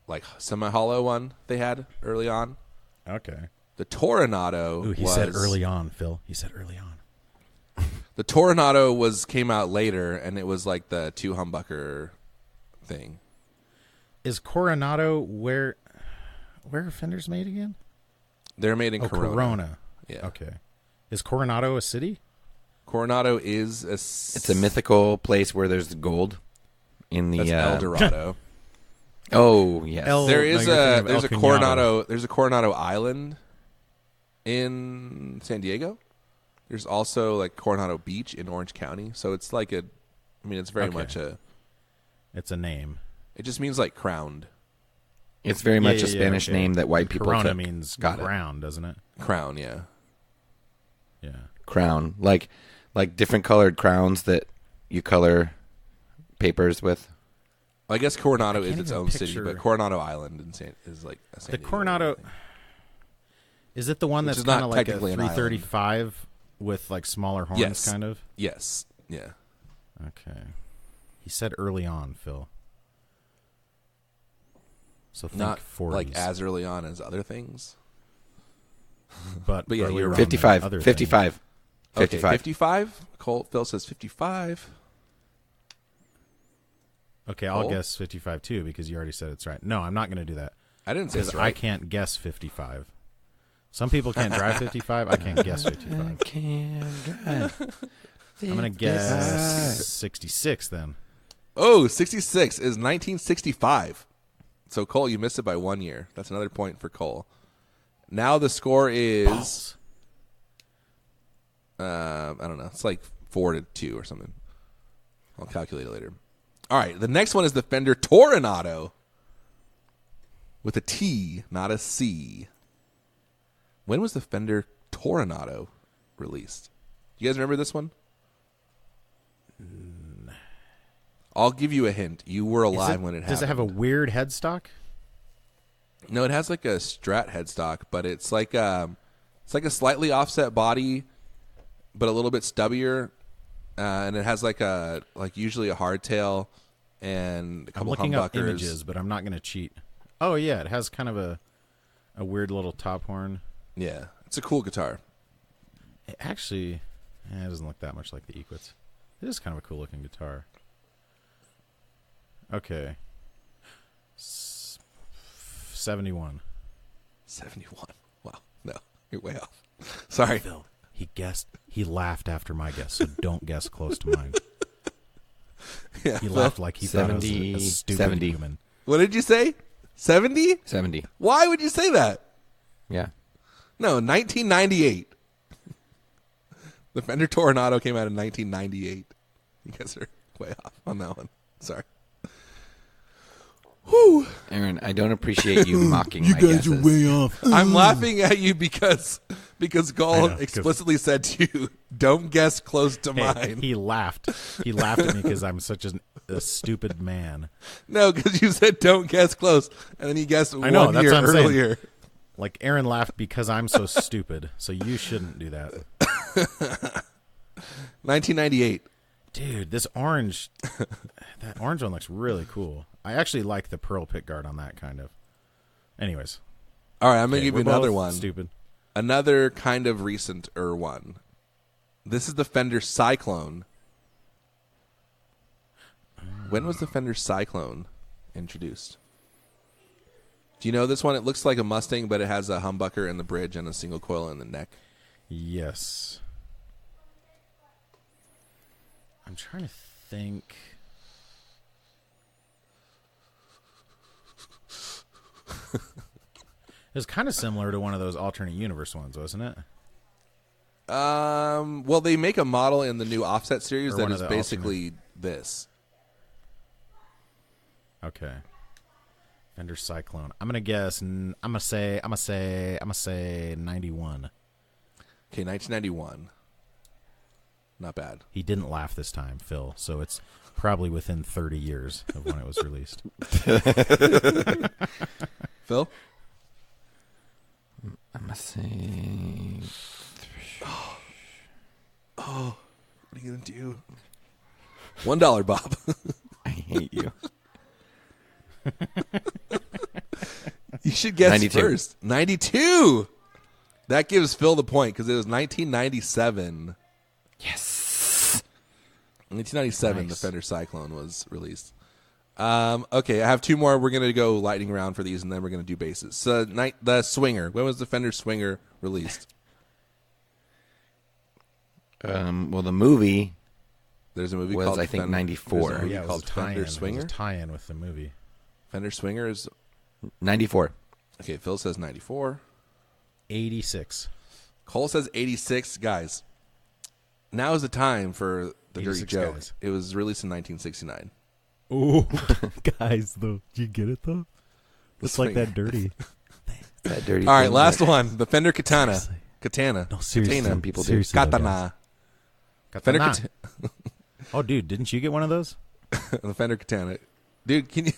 like semi hollow one they had early on. Okay. The Toronado. Ooh, he said early on, Phil. He said early on. The Toronado came out later, and it was like the 2 humbucker thing. Is Coronado where are Fenders made again? They're made in Corona. Yeah. Okay. Is Coronado a city? Coronado is It's a mythical place where there's gold in the El Dorado. Oh yes, there's a Coronado Island in San Diego. There's also like Coronado Beach in Orange County. So it's like it's very much it's a name. It just means like crowned. It's very much a Spanish name that white people Corona took. means Got crown, doesn't it? Crown, yeah. Yeah. Crown, like different colored crowns that you color papers with. Well, I guess Coronado is its even own city, but Coronado Island is like a San the Diego Coronado. thing. Is it the one that's kind of like a 335 with like smaller horns, Yes. kind of? Yes. Yeah. Okay. He said early on, Phil. So think Not 40s. like as early on as other things. But yeah, earlier you're on 55. than other 55. things. Okay, 55. 55. Phil says 55. Okay, I'll Cole? guess 55 too because you already said it's right. No, I'm not going to do that. I didn't say Because it's right. I can't guess 55. Some people can't drive 55. I can't guess 55. I'm going to guess 66 then. Oh, 66 is 1965. So, Cole, you missed it by 1 year. That's another point for Cole. Now the score is, I don't know. It's like 4-2 or something. I'll calculate it later. All right, the next one is the Fender Toronado with a T, not a C. When was the Fender Toronado released? You guys remember this one? I'll give you a hint. You were alive when it happened. Does it have a weird headstock? No, it has like a Strat headstock, but it's like a slightly offset body, but a little bit stubbier, and it has usually a hardtail and a couple I'm looking humbuckers. up images, but I'm not going to cheat. Oh yeah, it has kind of a weird little top horn. Yeah, it's a cool guitar. It actually, it doesn't look that much like the Equits. It is kind of a cool looking guitar. Okay. 71. 71. Wow. No, you're way off. Sorry. Phil, he laughed after my guess, so don't guess close to mine. Yeah, He laughed like he thought I was a stupid 70. human. What did you say? 70? 70. Why would you say that? Yeah. No, 1998. The Fender Toronado came out in 1998. You guys are way off on that one. Sorry. Whew. Aaron, I don't appreciate you mocking my guesses. off. I'm laughing at you because Gol know, 'cause- explicitly said to you, don't guess close to mine. He laughed. He laughed at me because I'm such a stupid man. No, because you said don't guess close, and then you guessed I know, 1 that's year what I'm saying. earlier. Like Aaron laughed because I'm so stupid, so you shouldn't do that. 1998. Dude, this orange, that orange one looks really cool. I actually like the pearl pickguard on that kind of. Anyways. All right, I'm going to Okay, give you we're another both one. Stupid. Another kind of recent-er one. This is the Fender Cyclone. When was the Fender Cyclone introduced? Do you know this one? It looks like a Mustang, but it has a humbucker in the bridge and a single coil in the neck. Yes. I'm trying to think. It was kind of similar to one of those alternate universe ones, wasn't it? Well, they make a model in the new Offset series Or that one is of the basically this. Okay. Fender Cyclone. I'm gonna guess. I'm gonna say 91. Okay, 1991. Not bad. He didn't laugh this time, Phil. So it's probably within 30 years of when it was released. Phil? I'm going to say... Oh, what are you going to do? $1, Bob. I hate you. You should guess 92. first. 92. That gives Phil the point because it was 1997. Yes. 1997, Nice. the Fender Cyclone was released. Okay, I have two more. We're going to go lightning round for these, and then we're going to do basses. So, the Swinger. When was the Fender Swinger released? Well, the movie There's a movie was, called I think, Fender, 94. There's a movie Yeah, it was called a tie-in. Fender It was Swinger. a tie-in with the movie. Fender Swinger is... 94. Okay, Phil says 94. 86. Cole says 86. Guys, now is the time for the dirty 86 joke. guys. It was released in 1969. Ooh, guys, though, you get it though? It's like Swinger. that dirty. That dirty All right, thing last that one. The Fender Katana. Seriously. Katana. No, seriously. Katana. Some people do. Seriously, though, Katana. guys. Fender Katana. Katana. Oh, dude, didn't you get one of those? The Fender Katana. Dude, can you...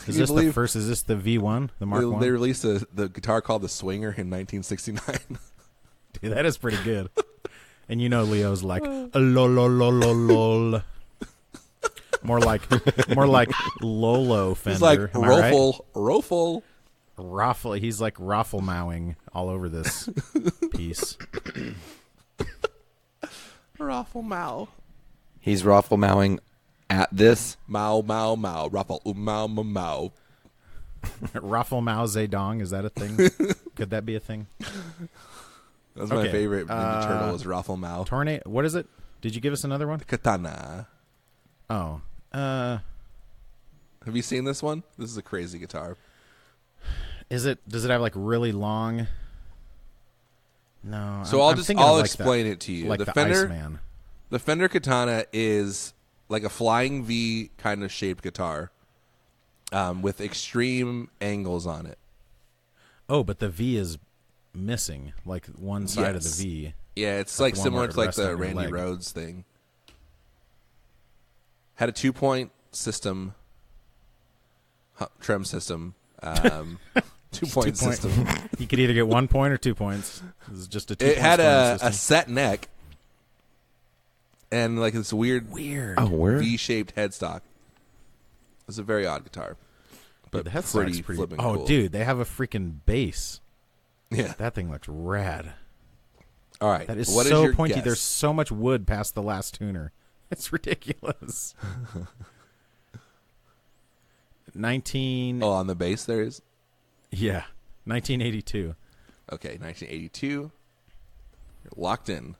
Is you this the believe first? Is this the V1, the Mark they 1? released the guitar called the Swinger in 1969? Dude, that is pretty good. And you know, Leo's like lol lol lol lol lol. More like Lolo Fender. It's like am I right? Rofel. Raffle. He's like raffle mowing all over this piece. Raffle Mao. He's raffle mowing at this. Mao, Mao, Mao. Raffle, Mao, Mao, Mao. Raffle Mao Zedong. Is that a thing? Could that be a thing? That's my Okay, favorite Ninja Turtle was Raffle Mao. Tornado. What is it? Did you give us another one? Katana. Oh. Have you seen this one? This is a crazy guitar. Does it have like really long? No. So I'm thinking of I'll like explain it to you. Like the the Fender, Iceman. the Fender Katana is like a flying V kind of shaped guitar, with extreme angles on it. Oh, but the V is missing, like one side Yes. of the V. Yeah, it's Like like the one similar where to it like rests the on your Randy leg. Rhoads thing. Had a 2-point system, trem system, 2-point system. You could either get 1 point or 2 points. This is just a 2 It had a system. set neck and like this weird Weird. Oh, where? V-shaped headstock. It's a very odd guitar, but the headstock's pretty flipping Oh, cool. dude, they have a freaking bass. Yeah. That thing looks rad. All right. That is What so your pointy. guess? There's so much wood past the last tuner. It's ridiculous. 19. Oh, on the bass there is. Yeah, 1982. Okay, 1982. You're locked in.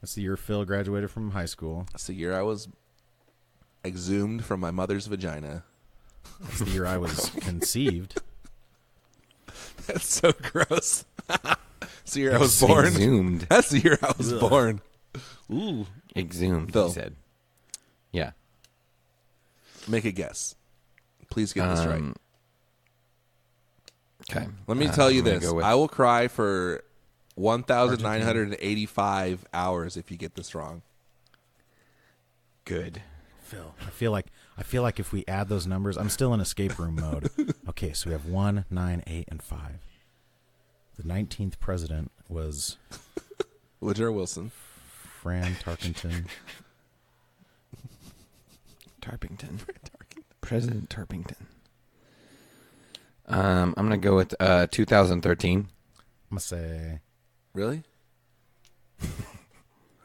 That's the year Phil graduated from high school. That's the year I was exhumed from my mother's vagina. That's the year I was conceived. That's so gross. That's the year I was born. Exhumed. That's the year I was born. Ooh. Exhumed, Phil. he said. Yeah. Make a guess. Please get this right. Okay. Let me tell you I'm gonna this. go with- I will cry for 1,985 hours if you get this wrong. Good. Phil, I feel like if we add those numbers, I'm still in escape room mode. Okay, so we have 1, 9, 8, and 5. The 19th president was Woodrow Wilson. Fran Tarkenton. Tarpington. President Tarpington. I'm going to go with 2013. I'm gonna say Really? All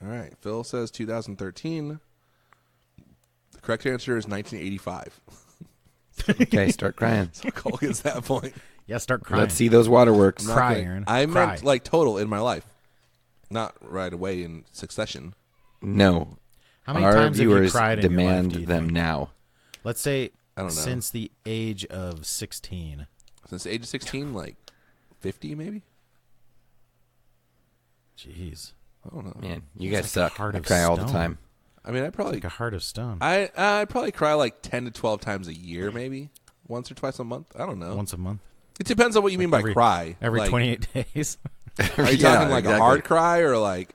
right. Phil says 2013. The correct answer is 1985. Okay, start crying. So Cole gets that point. yeah. Start crying. Let's see those waterworks. Not Cry, gonna- Aaron. I Cry. meant like total in my life. Not right away in succession. No. How many Our times have you viewers cried in your life, demand do you them think? now. Let's say I don't know. since the age of 16. Since the age of 16, like 50 maybe? Jeez, I don't know. Man, you It's guys like a suck. heart I of cry all the stone. time. I mean, I probably like a heart of stone. I probably cry like 10 to 12 times a year maybe. Once or twice a month. I don't know. Once a month, It depends on what you mean by every- cry. every Like, 28 days. Are you Yeah, talking like exactly. a hard cry or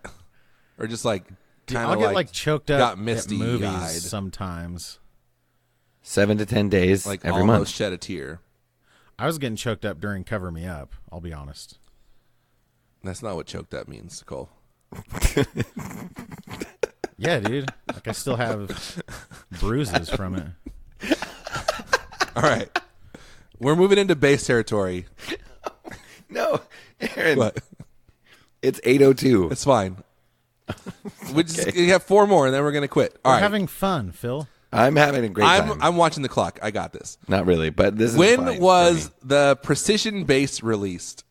just like kind I'll of get like choked up got misty at movies eyed, sometimes. 7 to 10 days like every almost month. shed a tear. I was getting choked up during Cover Me Up. I'll be honest. That's not what choked up means, Cole. Yeah, dude. Like I still have bruises from it. All right. We're moving into bass territory. No, Aaron. What? It's 8:02. It's fine. We have 4 more, and then we're going to quit. All right. We're having fun, Phil. I'm having a great time. I'm watching the clock. I got this. Not really, but this is When fine was for me. the precision bass released?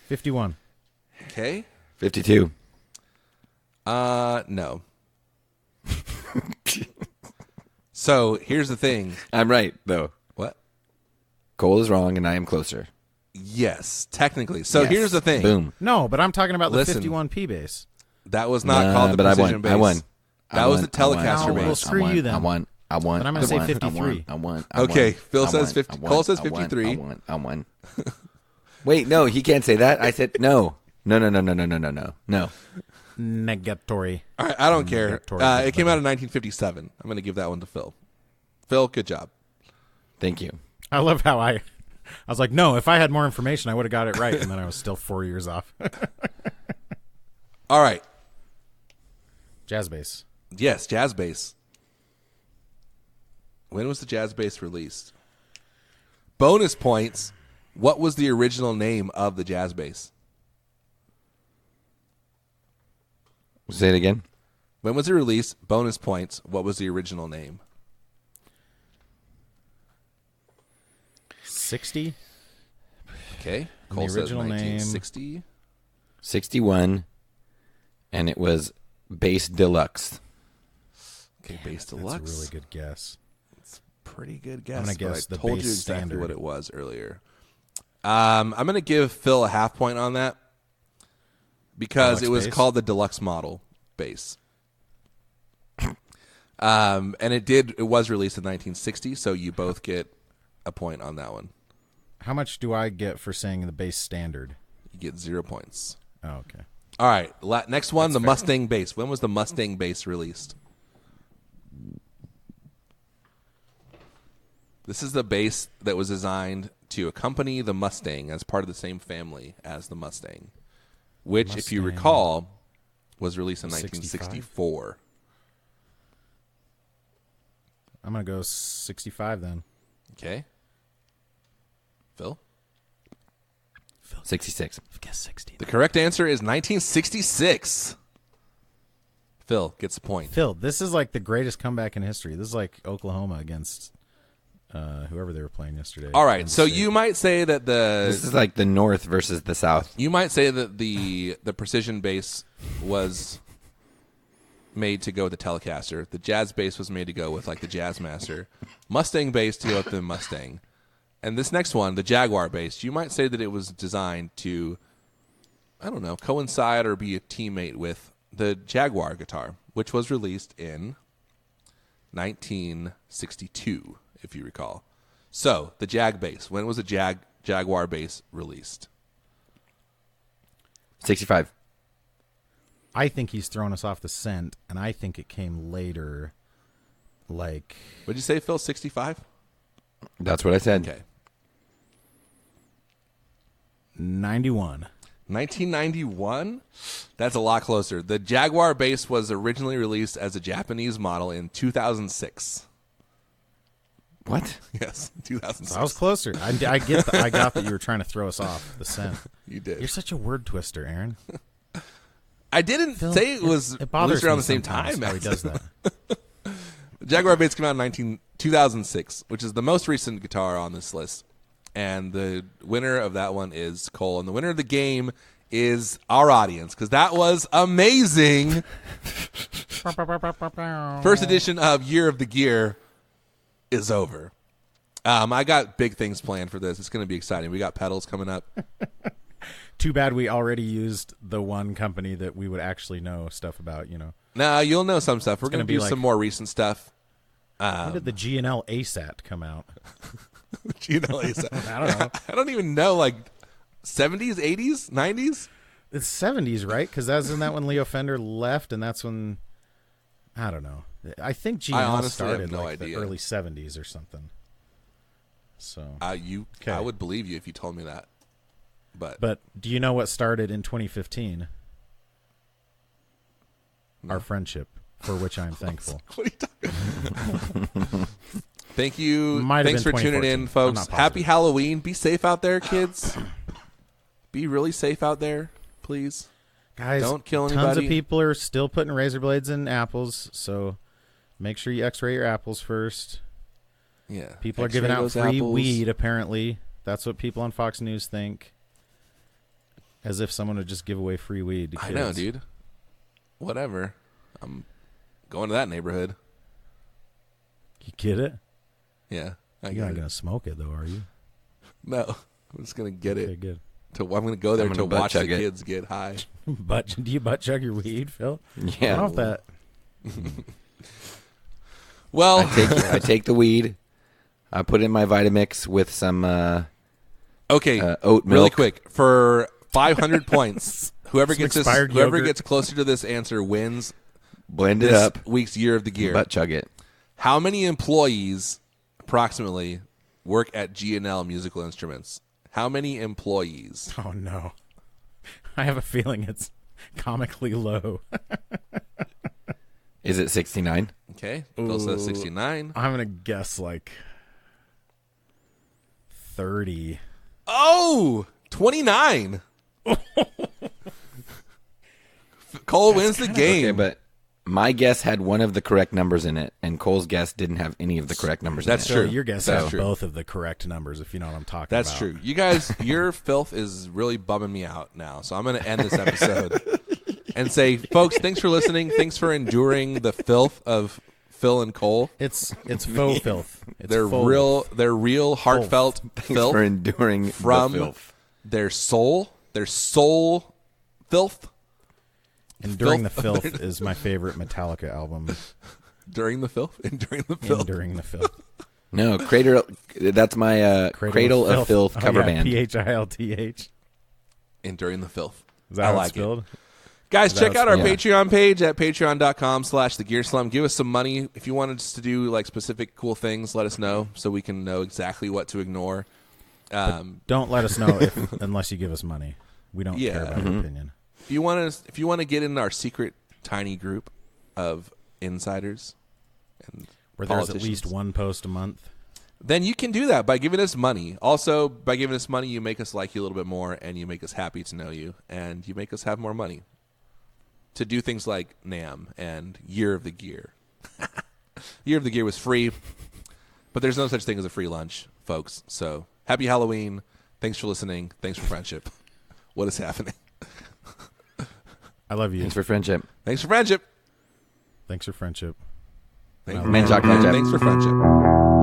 51. Okay. 52. No. So here's the thing. I'm right, though. What? Cole is wrong, and I am closer. Yes, technically. So Yes. here's the thing. Boom. No, but I'm talking about the Listen. 51P bass. That was not called the but precision bass. I won. That was the Telecaster No, bass. well, screw you then. I won. But I'm gonna say 53. I won. Okay, Phil I says won. 50. I won. Cole says I won. 53. I won. Wait, no, he can't say that. I said no. No. Negatory. All right, I don't care. Victoria It came out in 1957. I'm going to give that one to Phil. Phil, good job. Thank you. I love how I was like, no, if I had more information, I would have got it right. And then I was still 4 years off. All right. Jazz bass. Yes, jazz bass. When was the jazz bass released? Bonus points. What was the original name of the jazz bass? Say it again. When was it released? Bonus points. What was the original name? 60. Okay. And Cole the says original name- 1960. 61, and it was Bass Deluxe. Okay, bass That's a deluxe. really good guess. Pretty good guess. gonna but guess I the told you bass exactly standard. what it was earlier. I'm going to give Phil a half point on that because Deluxe it was bass? called the deluxe model bass. And it was released in 1960, so you both get a point on that one. How much do I get for saying the bass standard? You get 0 points. Oh, okay. All right, next one, the Mustang bass. When was the Mustang bass released? This is the bass that was designed to accompany the Mustang as part of the same family as the Mustang, which, if you Mustang. recall, was released in 65? 1964. I'm going to go 65 then. Okay. Phil? 66. Guess 60. The correct answer is 1966. Phil gets a point. Phil, this is like the greatest comeback in history. This is like Oklahoma against whoever they were playing yesterday. All right, Kansas so State. you might say that This is like the North versus the South. you might say that the precision bass was made to go with the Telecaster. The jazz bass was made to go with like the Jazzmaster. Mustang bass to go with the Mustang. And this next one, the Jaguar bass, you might say that it was designed to, I don't know, coincide or be a teammate with the Jaguar guitar, which was released in 1962, if you recall. So, the Jag bass. When was the Jaguar bass released? 65. I think he's thrown us off the scent, and I think it came later. Like, What'd you say, Phil? 65? That's what I said. Okay. 91. 1991? That's a lot closer. The Jaguar bass was originally released as a Japanese model in 2006. What? Yes, 2006. I was closer. I got that you were trying to throw us off the scent. You did. You're such a word twister, Aaron. I didn't Phil, say it was it bothers released around me the same sometimes time. how he does that. The Jaguar bass came out in 2006, which is the most recent guitar on this list. And the winner of that one is Cole. And the winner of the game is our audience, because that was amazing. First edition of Year of the Gear is over. I got big things planned for this. It's going to be exciting. We got pedals coming up. Too bad we already used the one company that we would actually know stuff about, you know. Now, you'll know some stuff. We're going to gonna be do like- some more recent stuff. When did the G&L ASAT come out? You know, I don't know. I don't even know, like 70s, 80s, 90s? It's 70s, right? Because isn't that when Leo Fender left, and that's when, I don't know. I think G&L honestly have started no like idea. the early 70s or something. So, I would believe you if you told me that. but do you know what started in 2015? Our friendship, for which I'm thankful. What are you talking Thank you. Might have Thanks been for tuning 2014. in, I'm folks. not positive. Happy Halloween. Be safe out there, kids. Be really safe out there. please. Guys, Don't kill tons anybody. of people are still putting razor blades in apples, so make sure you x-ray your apples first. Yeah. People are X-ray giving out those free apples. weed, apparently. That's what people on Fox News think. As if someone would just give away free weed to kids. I know, dude. Whatever. I'm going to that neighborhood. You get it? Yeah. You're not going to smoke it, though, are you? No. I'm just going to get Okay, it. good. I'm going to go there I'm to gonna butt watch the chug it. kids get high. Do you butt chug your weed, Phil? Yeah. Get off that. Well, I take the weed. I put it in my Vitamix with some okay. oat milk. Really quick. For 500 points, whoever Some gets expired yogurt. gets closer to this answer wins Blend it this up. week's Year of the Gear. Butt chug it. How many employees, approximately, work at G&L Musical Instruments? How many employees? Oh, no. I have a feeling it's comically low. Is it 69? Okay. Phil says 69. I'm going to guess like 30. Oh! 29. Cole wins the game. Okay, but my guess had one of the correct numbers in it, and Cole's guess didn't have any of the correct numbers That's in it. true. So your guess That's has true. both of the correct numbers, if you know what I'm talking That's about. true. You guys, your filth is really bumming me out now. So I'm going to end this episode and say, folks, thanks for listening. Thanks for enduring the filth of Phil and Cole. It's faux filth. It's They're faux. real heartfelt Thanks filth for enduring from the filth. their soul filth. Enduring the Filth is my favorite Metallica album. During the filth? Enduring the filth. Enduring the Filth. No, that's my Cradle of Filth cover band. Philth. Enduring the filth. Is that I how it's like it. spelled? Guys, Is check that out our yeah. Patreon page at patreon.com/thegearslum. Give us some money. If you want us to do like specific cool things, let us know so we can know exactly what to ignore. Don't let us know unless you give us money. We don't care about your opinion. If you want to get in our secret tiny group of insiders and Where there's at politicians, least one post a month. then you can do that by giving us money. Also, by giving us money, you make us like you a little bit more, and you make us happy to know you, and you make us have more money to do things like NAMM and Year of the Gear. Year of the Gear was free, but there's no such thing as a free lunch, folks. So happy Halloween. Thanks for listening. Thanks for friendship. What is happening? I love you. Thanks for friendship. Thanks for friendship. Thanks for friendship. Thanks Man, Jack, Thanks for friendship.